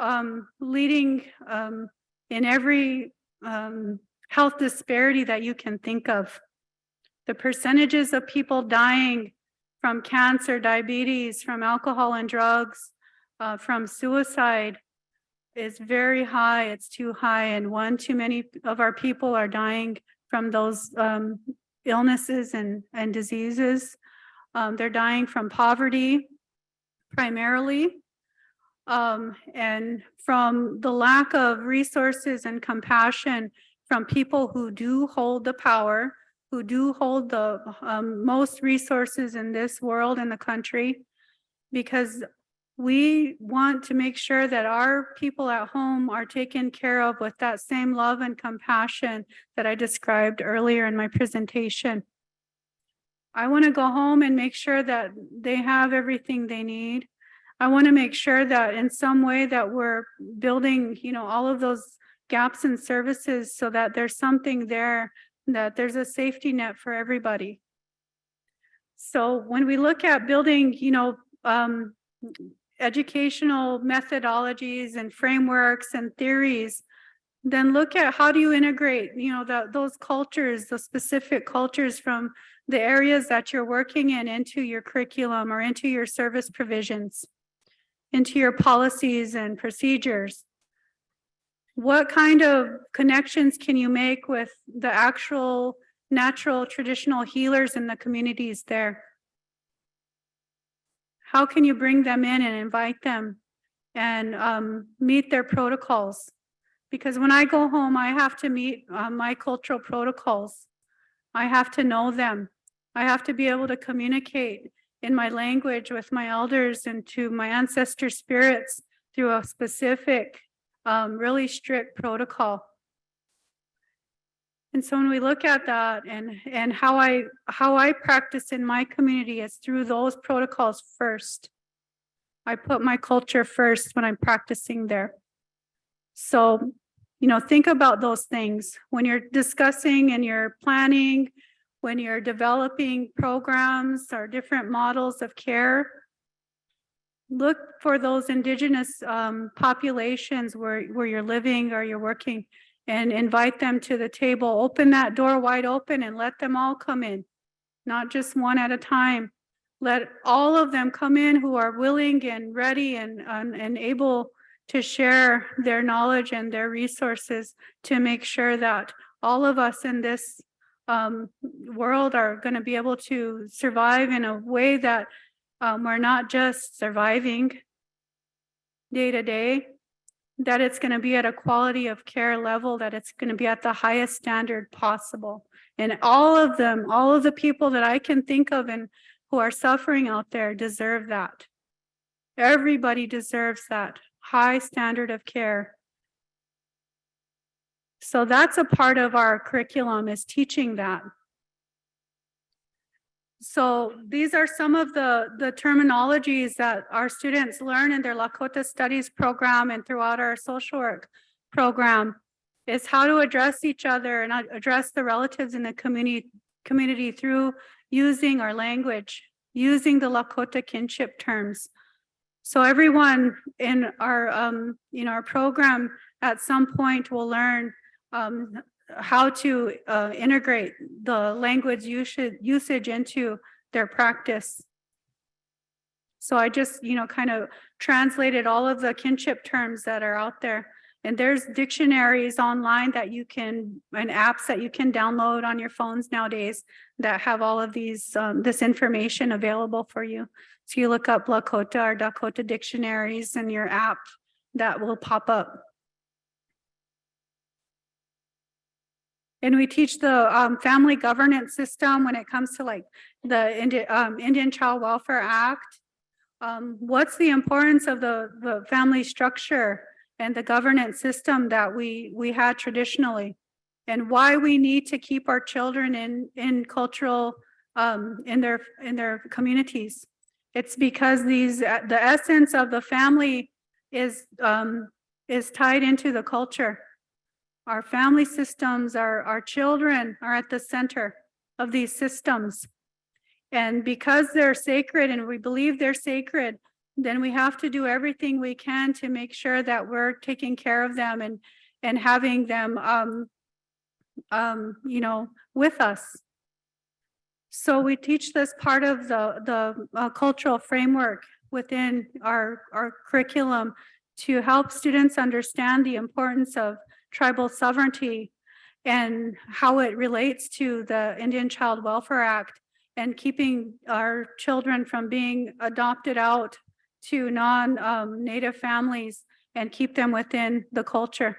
leading in every health disparity that you can think of. The percentages of people dying from cancer, diabetes, from alcohol and drugs, from suicide is very high. It's too high, and one too many of our people are dying from those illnesses and diseases. They're dying from poverty primarily, and from the lack of resources and compassion from people who do hold the power, who do hold the most resources in this world and the country, because we want to make sure that our people at home are taken care of with that same love and compassion that I described earlier in my presentation. I want to go home and make sure that they have everything they need, I want to make sure that in some way that we're building, all of those gaps in services so that there's something there, that there's a safety net for everybody. So when we look at building, educational methodologies and frameworks and theories, then look at how do you integrate, those cultures, the specific cultures from the areas that you're working in into your curriculum or into your service provisions, into your policies and procedures. What kind of connections can you make with the actual natural traditional healers in the communities there? How can you bring them in and invite them and meet their protocols? Because when I go home, I have to meet my cultural protocols. I have to know them. I have to be able to communicate in my language with my elders and to my ancestor spirits through a specific, really strict protocol. And so when we look at that and how I practice in my community is through those protocols first. I put my culture first when I'm practicing there. So, think about those things when you're discussing and you're planning, when you're developing programs or different models of care. Look for those indigenous populations where you're living or you're working and invite them to the table. Open that door wide open and let them all come in, not just one at a time. Let all of them come in who are willing and ready and able to share their knowledge and their resources to make sure that all of us in this world are going to be able to survive in a way that we're not just surviving day to day, that it's going to be at a quality of care level, that it's going to be at the highest standard possible. And all of them, all of the people that I can think of and who are suffering out there deserve that. Everybody deserves that high standard of care. So that's a part of our curriculum, is teaching that. So these are some of the terminologies that our students learn in their Lakota Studies program and throughout our social work program, is how to address each other and address the relatives in the community through using our language, using the Lakota kinship terms. So everyone in our program at some point will learn how to integrate the language usage into their practice. So I just, kind of translated all of the kinship terms that are out there. And there's dictionaries online that you can, and apps that you can download on your phones nowadays that have all of these, this information available for you. So you look up Lakota or Dakota dictionaries in your app, that will pop up. And we teach the family governance system when it comes to like the Indian Child Welfare Act. What's the importance of the family structure and the governance system that we had traditionally, and why we need to keep our children in cultural in their communities. It's because the essence of the family is tied into the culture. Our family systems, our children are at the center of these systems. And because they're sacred and we believe they're sacred, then we have to do everything we can to make sure that we're taking care of them and having them, with us. So we teach this part of the cultural framework within our curriculum to help students understand the importance of tribal sovereignty and how it relates to the Indian Child Welfare Act and keeping our children from being adopted out to non-Native families and keep them within the culture.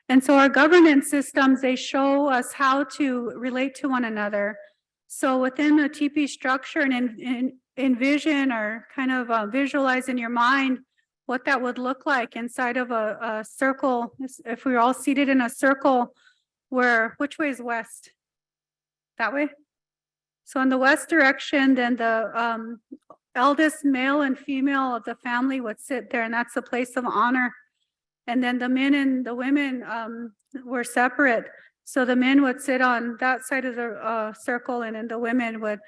And so our governance systems, they show us how to relate to one another. So within the TP structure and envision or kind of visualize in your mind what that would look like inside of a circle. If we were all seated in a circle, which way is west? That way? So in the west direction, then the eldest male and female of the family would sit there, and that's the place of honor. And then the men and the women were separate. So the men would sit on that side of the circle, and then the women would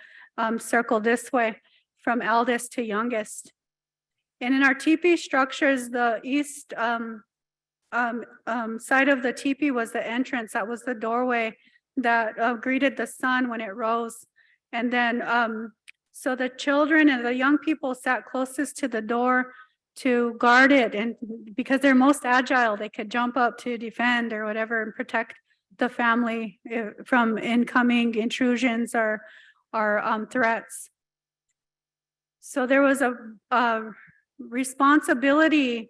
circle this way from eldest to youngest. And in our teepee structures, the east side of the teepee was the entrance. That was the doorway that greeted the sun when it rose. And then, so the children and the young people sat closest to the door to guard it. And because they're most agile, they could jump up to defend or whatever and protect the family from incoming intrusions or threats. So there was a responsibility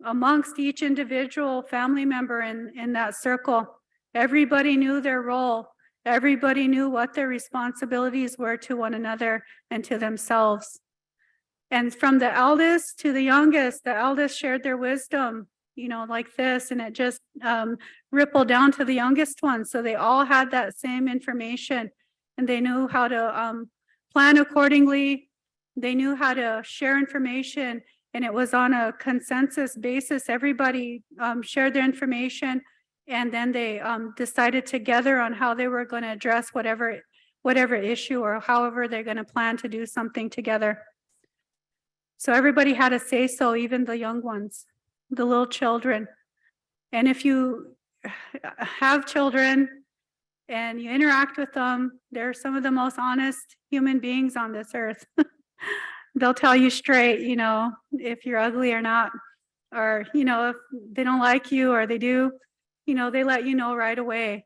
amongst each individual family member in that circle. Everybody knew their role. Everybody knew what their responsibilities were to one another and to themselves. And from the eldest to the youngest, the eldest shared their wisdom, you know, like this, and it just rippled down to the youngest one. So they all had that same information, and they knew how to plan accordingly. They knew how to share information, and it was on a consensus basis. Everybody shared their information, and then they decided together on how they were going to address whatever issue or however they're going to plan to do something together. So everybody had a say so, even the young ones, the little children. And if you have children and you interact with them, they're some of the most honest human beings on this earth. They'll tell you straight, you know, if you're ugly or not, or, you know, if they don't like you or they do, you know, they let you know right away.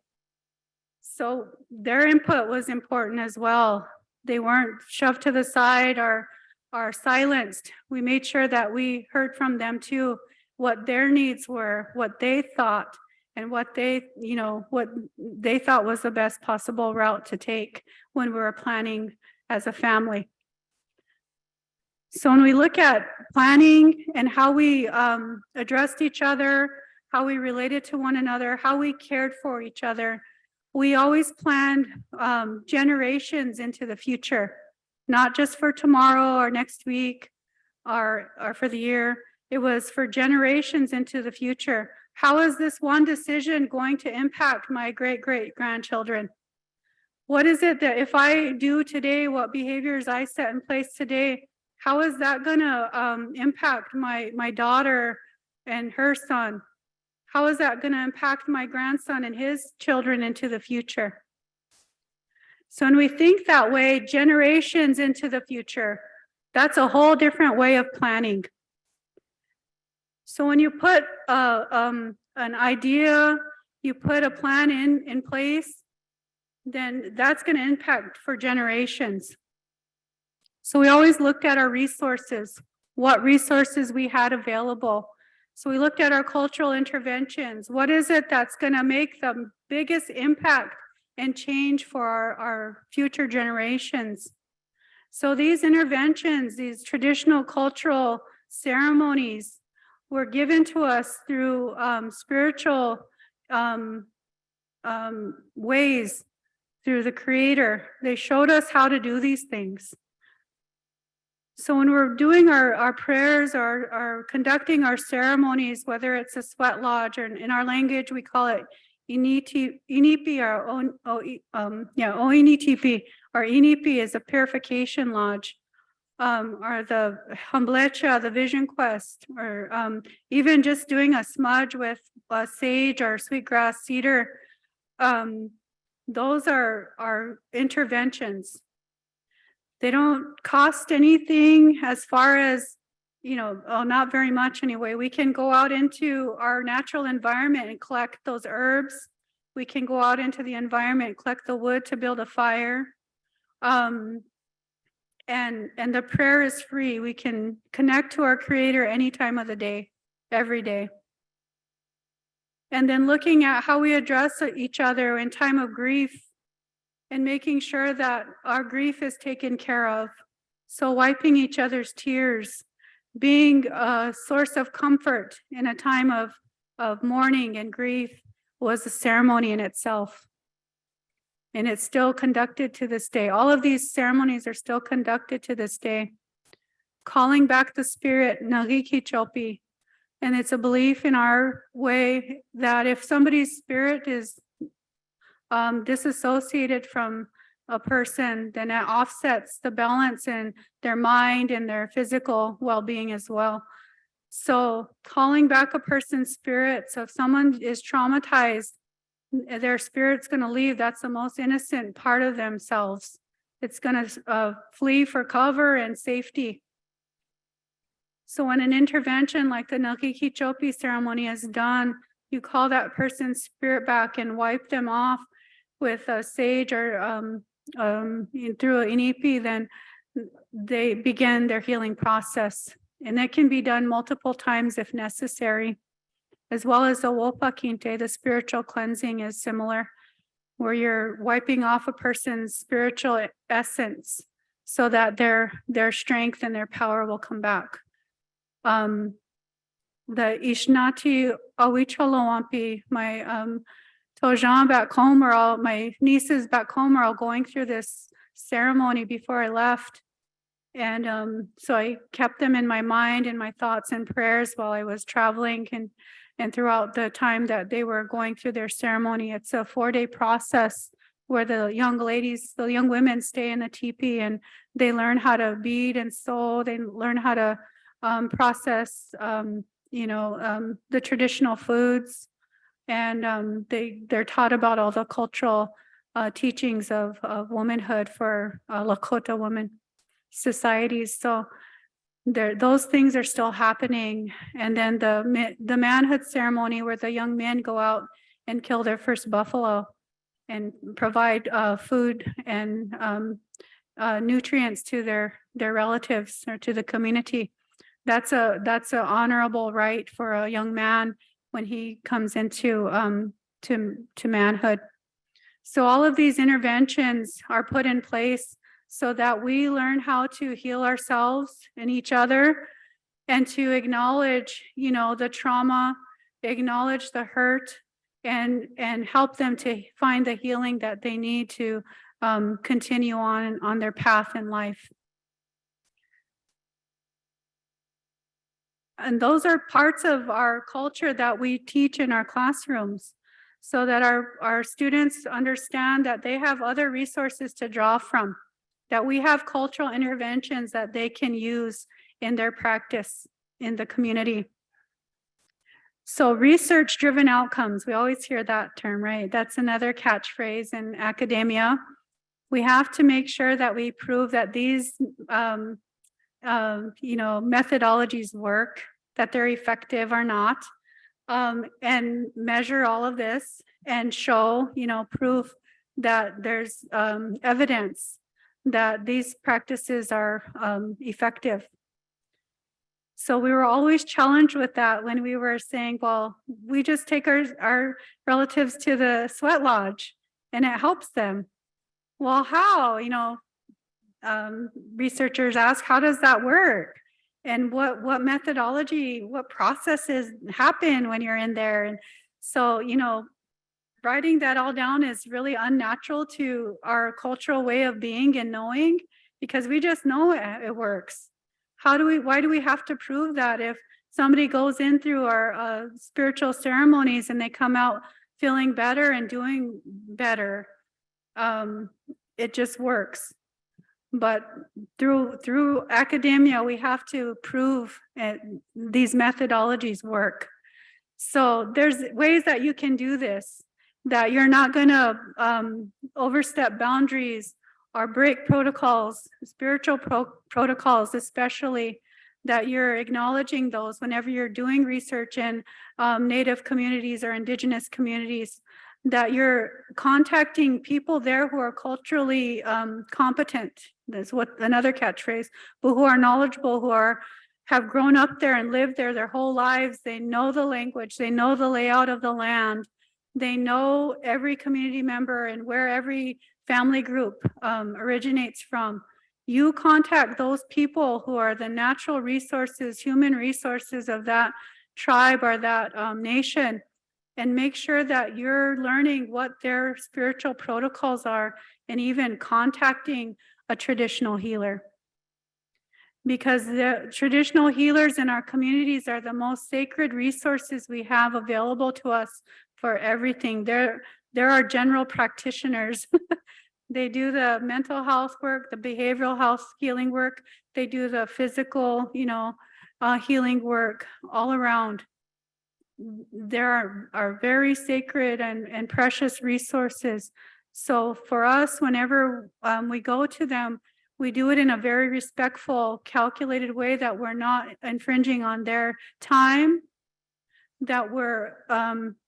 So their input was important as well. They weren't shoved to the side or silenced. We made sure that we heard from them too, what their needs were, what they thought, and what they, you know, what they thought was the best possible route to take when we were planning as a family. So when we look at planning and how we addressed each other, how we related to one another, how we cared for each other, we always planned generations into the future, not just for tomorrow or next week or for the year. It was for generations into the future. How is this one decision going to impact my great-great-grandchildren? What is it that if I do today, what behaviors I set in place today, how is that going to impact my daughter and her son? How is that going to impact my grandson and his children into the future? So when we think that way, generations into the future, that's a whole different way of planning. So when you put an idea, you put a plan in place, then that's going to impact for generations. So we always looked at our resources, what resources we had available. So we looked at our cultural interventions. What is it that's going to make the biggest impact and change for our future generations? So these interventions, these traditional cultural ceremonies were given to us through spiritual ways, through the Creator. They showed us how to do these things. So when we're doing our prayers or conducting our ceremonies, whether it's a sweat lodge or in our language, we call it inipi or oinitipi, or inipi is a purification lodge, or the humblecha, the vision quest, or even just doing a smudge with sage or sweetgrass cedar. Those are our interventions. They don't cost anything as far as, you know, not very much anyway. We can go out into our natural environment and collect those herbs. We can go out into the environment and collect the wood to build a fire. And the prayer is free. We can connect to our Creator any time of the day, every day. And then looking at how we address each other in time of grief, and making sure that our grief is taken care of. So wiping each other's tears, being a source of comfort in a time of mourning and grief was a ceremony in itself. And it's still conducted to this day. All of these ceremonies are still conducted to this day. Calling back the spirit, Nagiki Chopi. And it's a belief in our way that if somebody's spirit is disassociated from a person, then it offsets the balance in their mind and their physical well-being as well. So calling back a person's spirit, so if someone is traumatized, their spirit's going to leave. That's the most innocent part of themselves. It's going to flee for cover and safety. So when an intervention like the Nagiki Chopi ceremony is done, you call that person's spirit back and wipe them off with a sage or through an inipi, then they begin their healing process. And that can be done multiple times if necessary. As well as the Wopa Kinte, the spiritual cleansing is similar, where you're wiping off a person's spiritual essence so that their strength and their power will come back. The Ishnati Awichaloampi, my Tojan back home, or all my nieces back home are all going through this ceremony before I left. And so I kept them in my mind and my thoughts and prayers while I was traveling and throughout the time that they were going through their ceremony. It's a 4-day process where the young ladies, the young women stay in the teepee and they learn how to bead and sew. They learn how to process, the traditional foods. And they're taught about all the cultural teachings of womanhood for Lakota women societies. So those things are still happening. And then the manhood ceremony, where the young men go out and kill their first buffalo and provide food and nutrients to their relatives or to the community. That's an honorable right for a young man when he comes into to manhood. So all of these interventions are put in place so that we learn how to heal ourselves and each other, and to acknowledge, the trauma, acknowledge the hurt, and help them to find the healing that they need to continue on their path in life. And those are parts of our culture that we teach in our classrooms, so that our students understand that they have other resources to draw from, that we have cultural interventions that they can use in their practice in the community. So research-driven outcomes, we always hear that term, right? That's another catchphrase in academia. We have to make sure that we prove that these methodologies work, that they're effective or not, and measure all of this and show, proof that there's evidence that these practices are effective. So we were always challenged with that when we were saying, well, we just take our relatives to the sweat lodge and it helps them. Well, how? Researchers ask, how does that work? And what methodology, what processes happen when you're in there? And so, writing that all down is really unnatural to our cultural way of being and knowing, because we just know it works. Why do we have to prove that? If somebody goes in through our spiritual ceremonies and they come out feeling better and doing better, it just works. But through academia, we have to prove these methodologies work. So there's ways that you can do this, that you're not going to overstep boundaries or break protocols, spiritual protocols especially, that you're acknowledging those whenever you're doing research in Native communities or Indigenous communities, that you're contacting people there who are culturally competent. That's what another catchphrase, but who are knowledgeable, who have grown up there and lived there their whole lives. They know the language, they know the layout of the land, they know every community member and where every family group originates from. You contact those people who are the natural resources, human resources of that tribe or that nation, and make sure that you're learning what their spiritual protocols are and even contacting a traditional healer. Because the traditional healers in our communities are the most sacred resources we have available to us for everything. They're our general practitioners. They do the mental health work, the behavioral health healing work. They do the physical, healing work all around. There are very sacred and precious resources. So for us, whenever we go to them, we do it in a very respectful, calculated way that we're not infringing on their time, that we're,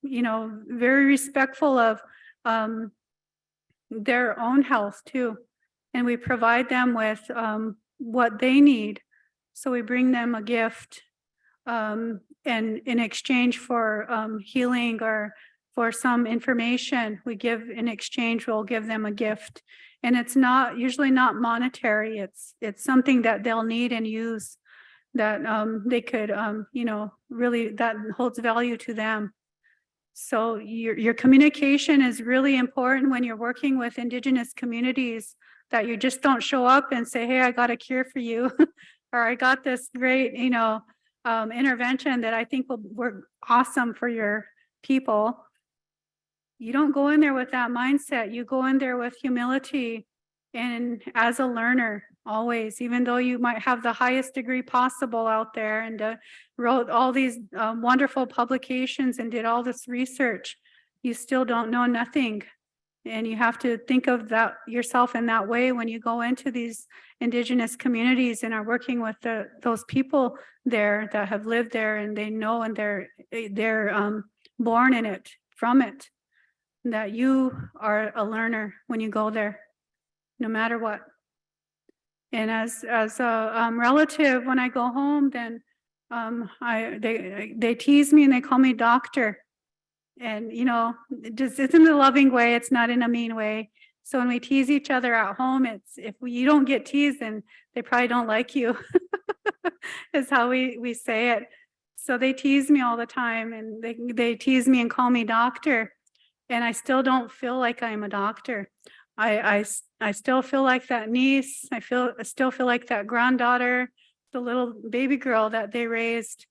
very respectful of their own health too. And we provide them with what they need. So we bring them a gift and in exchange for healing or for some information we give in exchange, we'll give them a gift. And it's not usually not monetary. It's something that they'll need and use, that they could, really, that holds value to them. So your communication is really important when you're working with Indigenous communities, that you just don't show up and say, hey, I got a cure for you, or I got this great, intervention that I think will work awesome for your people. You don't go in there with that mindset. You go in there with humility and as a learner always, even though you might have the highest degree possible out there and wrote all these wonderful publications and did all this research, you still don't know nothing. And you have to think of that yourself in that way when you go into these Indigenous communities and are working with those people there that have lived there and they know, and they're born in it, from it, that you are a learner when you go there, no matter what. And as a relative, when I go home, then they tease me and they call me doctor. And, it's in a loving way. It's not in a mean way. So when we tease each other at home, it's, if you don't get teased, then they probably don't like you, is how we say it. So they tease me all the time, and they tease me and call me doctor. And I still don't feel like I'm a doctor. I still feel like that niece. I still feel like that granddaughter, the little baby girl that they raised.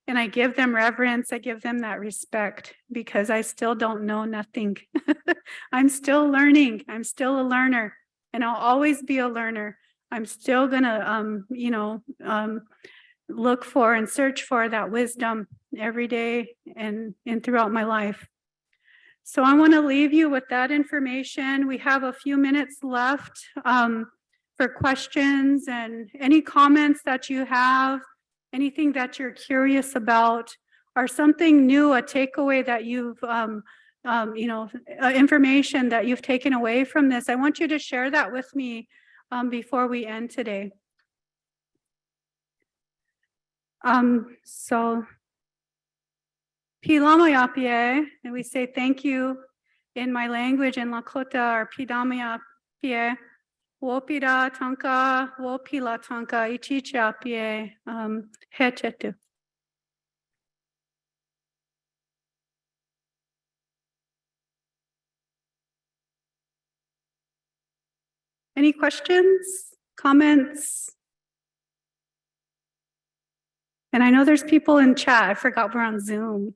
And I give them reverence. I give them that respect because I still don't know nothing. I'm still learning. I'm still a learner, and I'll always be a learner. I'm still gonna, look for and search for that wisdom every day and throughout my life. So I want to leave you with that information. We have a few minutes left for questions and any comments that you have. Anything that you're curious about, or something new, a takeaway that you've, information that you've taken away from this, I want you to share that with me before we end today. So, Pilamayapie, and we say thank you in my language in Lakota, or Pidamayapie. Wopira tanka, wopila tanka, ichichapie, hechetu. Any questions, comments? And I know there's people in chat. I forgot we're on Zoom.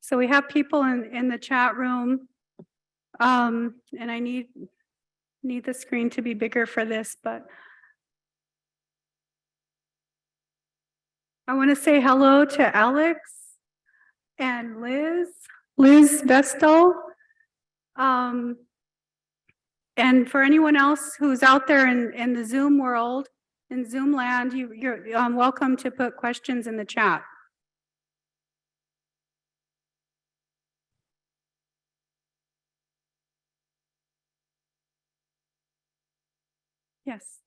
So we have people in the chat room. And I need the screen to be bigger for this, but I want to say hello to Alex and Liz Vestal. And for anyone else who's out there in the Zoom world, in Zoom land, you're welcome to put questions in the chat. Yes.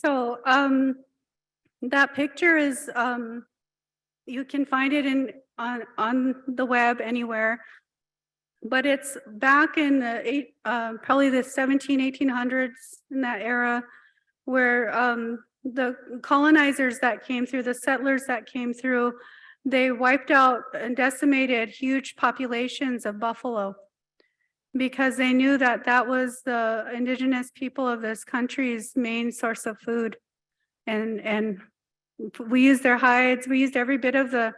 So that picture is you can find it on the web anywhere, but it's back in the probably the 1800s, in that era, where the colonizers that came through, the settlers that came through, they wiped out and decimated huge populations of buffalo because they knew that that was the indigenous people of this country's main source of food. And we used their hides, we used every bit of the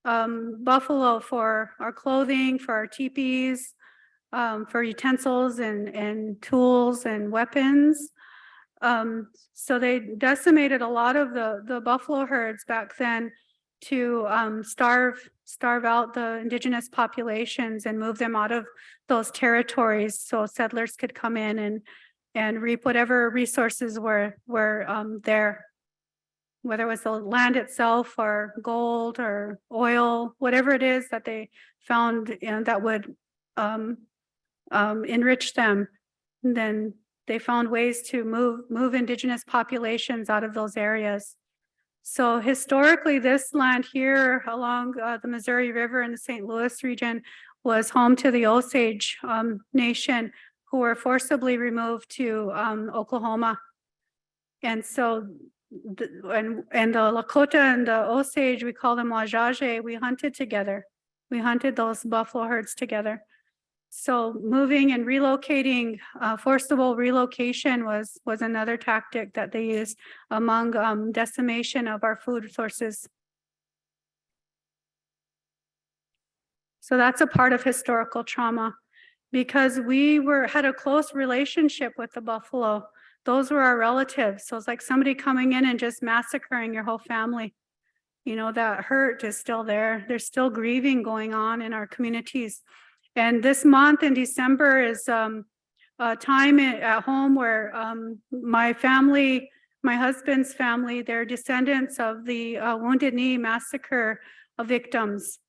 buffalo for our clothing, for our teepees, for utensils and tools and weapons. So they decimated a lot of the buffalo herds back then to starve out the indigenous populations and move them out of those territories so settlers could come in and reap whatever resources were there, whether it was the land itself or gold or oil, whatever it is that they found and that would enrich them. And then they found ways to move indigenous populations out of those areas. So historically, this land here along the Missouri River in the St. Louis region was home to the Osage Nation, who were forcibly removed to Oklahoma. And so, the Lakota and the Osage, we call them Wajaje, we hunted together. We hunted those buffalo herds together. So moving and relocating, forcible relocation was another tactic that they used among decimation of our food sources. So that's a part of historical trauma, because we had a close relationship with the buffalo. Those were our relatives. So it's like somebody coming in and just massacring your whole family. You know, that hurt is still there. There's still grieving going on in our communities. And this month in December is a time at home where my family, my husband's family, they're descendants of the Wounded Knee massacre victims.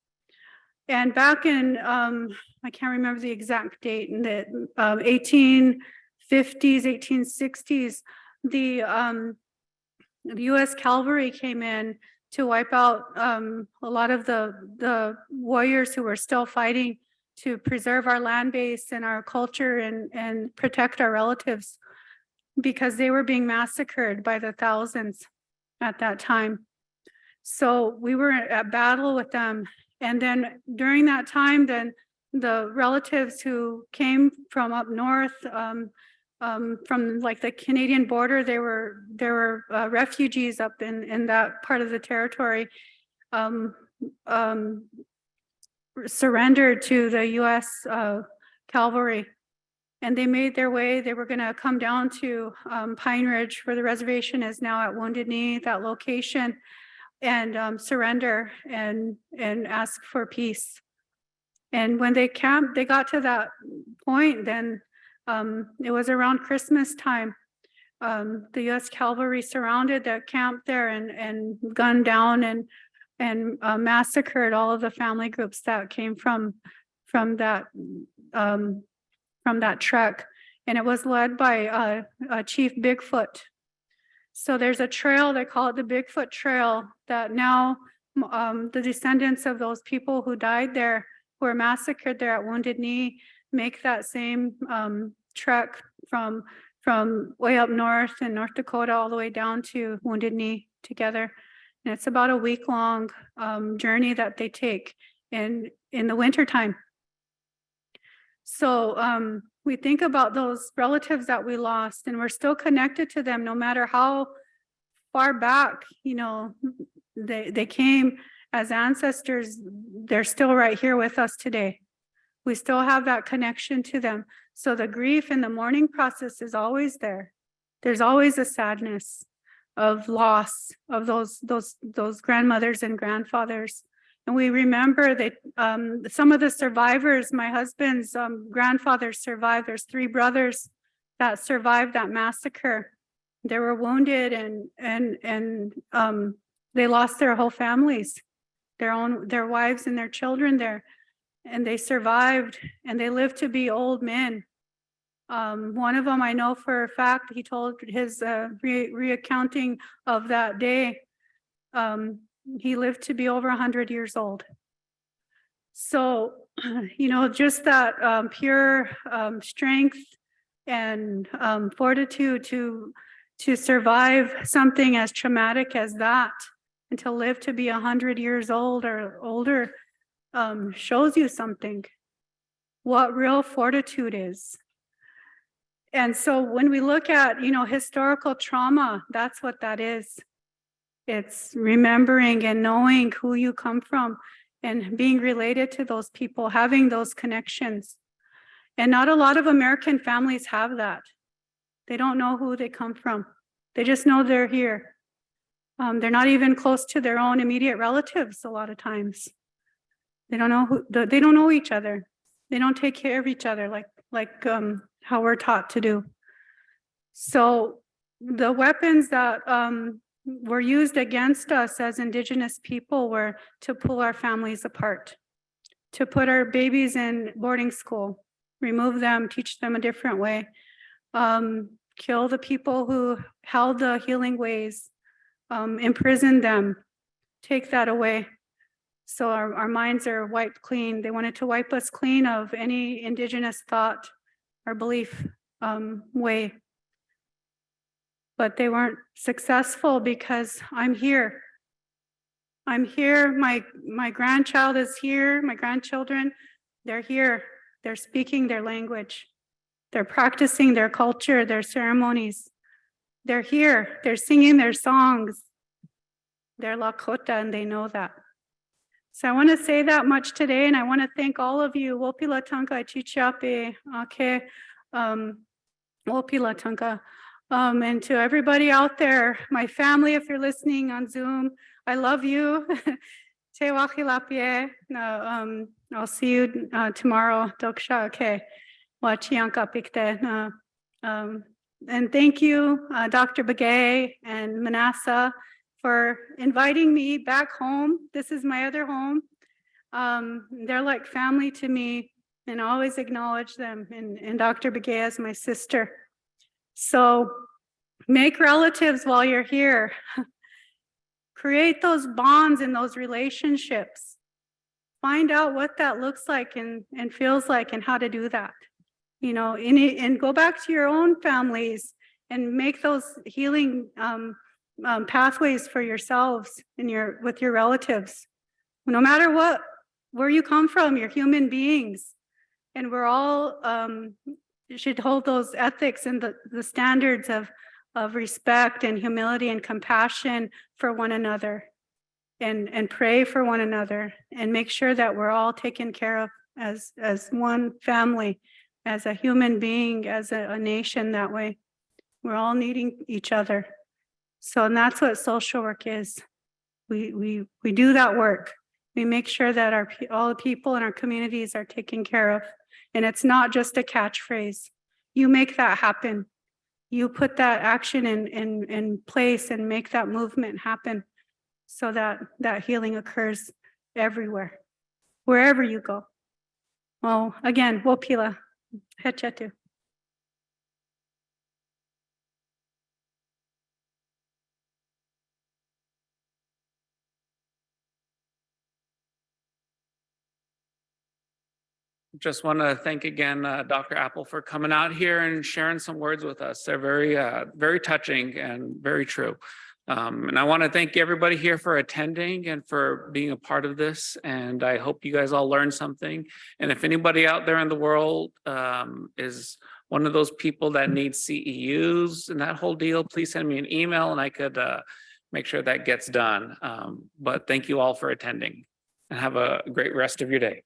And back in, I can't remember the exact date, in the 1850s, 1860s, the U.S. cavalry came in to wipe out a lot of the warriors who were still fighting to preserve our land base and our culture and protect our relatives, because they were being massacred by the thousands at that time. So we were at battle with them. And then during that time, then the relatives who came from up north, from like the Canadian border, there were refugees up in that part of the territory, surrendered to the U.S. cavalry, and they made their way. They were going to come down to Pine Ridge, where the reservation is now at Wounded Knee, that location, and surrender and ask for peace. And when they camped, they got to that point, then it was around Christmas time. The U.S. cavalry surrounded that camp there and gunned down and massacred all of the family groups that came from that trek, and it was led by Chief Bigfoot. So there's a trail, they call it the Bigfoot Trail, that now the descendants of those people who died there, who were massacred there at Wounded Knee, make that same trek from way up north in North Dakota all the way down to Wounded Knee together. And it's about a week-long journey that they take in the wintertime. So we think about those relatives that we lost, and we're still connected to them no matter how far back, you know, they came as ancestors. They're still right here with us today. We still have that connection to them. So the grief and the mourning process is always there. There's always a sadness of loss of those grandmothers and grandfathers. And we remember that some of the survivors, my husband's grandfather survived. There's 3 brothers that survived that massacre. They were wounded and they lost their whole families, their wives and their children there. And they survived, and they lived to be old men. One of them I know for a fact, he told his recounting of that day, he lived to be over 100 years old. So, just that pure strength and fortitude to survive something as traumatic as that and to live to be 100 years old or older shows you something, what real fortitude is. And so when we look at, historical trauma, that's what that is. It's remembering and knowing who you come from and being related to those people, having those connections. And not a lot of American families have that. They don't know who they come from. They just know they're here. They're not even close to their own immediate relatives a lot of times. They don't know they don't know each other. They don't take care of each other like how we're taught to do. So the weapons that were used against us as Indigenous people were to pull our families apart, to put our babies in boarding school, remove them, teach them a different way, kill the people who held the healing ways, imprison them, take that away. So our minds are wiped clean. They wanted to wipe us clean of any Indigenous thought or belief way. But they weren't successful because I'm here. I'm here. My grandchild is here. My grandchildren, they're here. They're speaking their language. They're practicing their culture, their ceremonies. They're here. They're singing their songs. They're Lakota and they know that. So I want to say that much today, and I want to thank all of you. Wopila tanka chichape, okay, wopila tanka. And to everybody out there, my family, if you're listening on Zoom, I love you. Te wachilapie. I'll see you tomorrow. Doksha, okay. Wachianka pikte. And thank you, Dr. Begay and Manassa, for inviting me back home. This is my other home. They're like family to me, and I always acknowledge them, and Dr. Begay as my sister. So make relatives while you're here. Create those bonds and those relationships. Find out what that looks like and feels like and how to do that. And go back to your own families and make those healing pathways for yourselves and with your relatives. No matter where you come from, you're human beings, and we're all should hold those ethics and the standards of respect and humility and compassion for one another, and pray for one another, and make sure that we're all taken care of as one family, as a human being, as a nation. That way we're all needing each other. So, and that's what social work is. We do that work. We make sure that all the people in our communities are taken care of. And it's not just a catchphrase. You make that happen. You put that action in place and make that movement happen so that healing occurs everywhere, wherever you go. Well, again, wopila, hechetu. Just want to thank again Dr. Apple for coming out here and sharing some words with us. They're very touching and very true. And I want to thank everybody here for attending and for being a part of this. And I hope you guys all learned something. And if anybody out there in the world is one of those people that needs CEUs and that whole deal, please send me an email and I could make sure that gets done. But thank you all for attending and have a great rest of your day.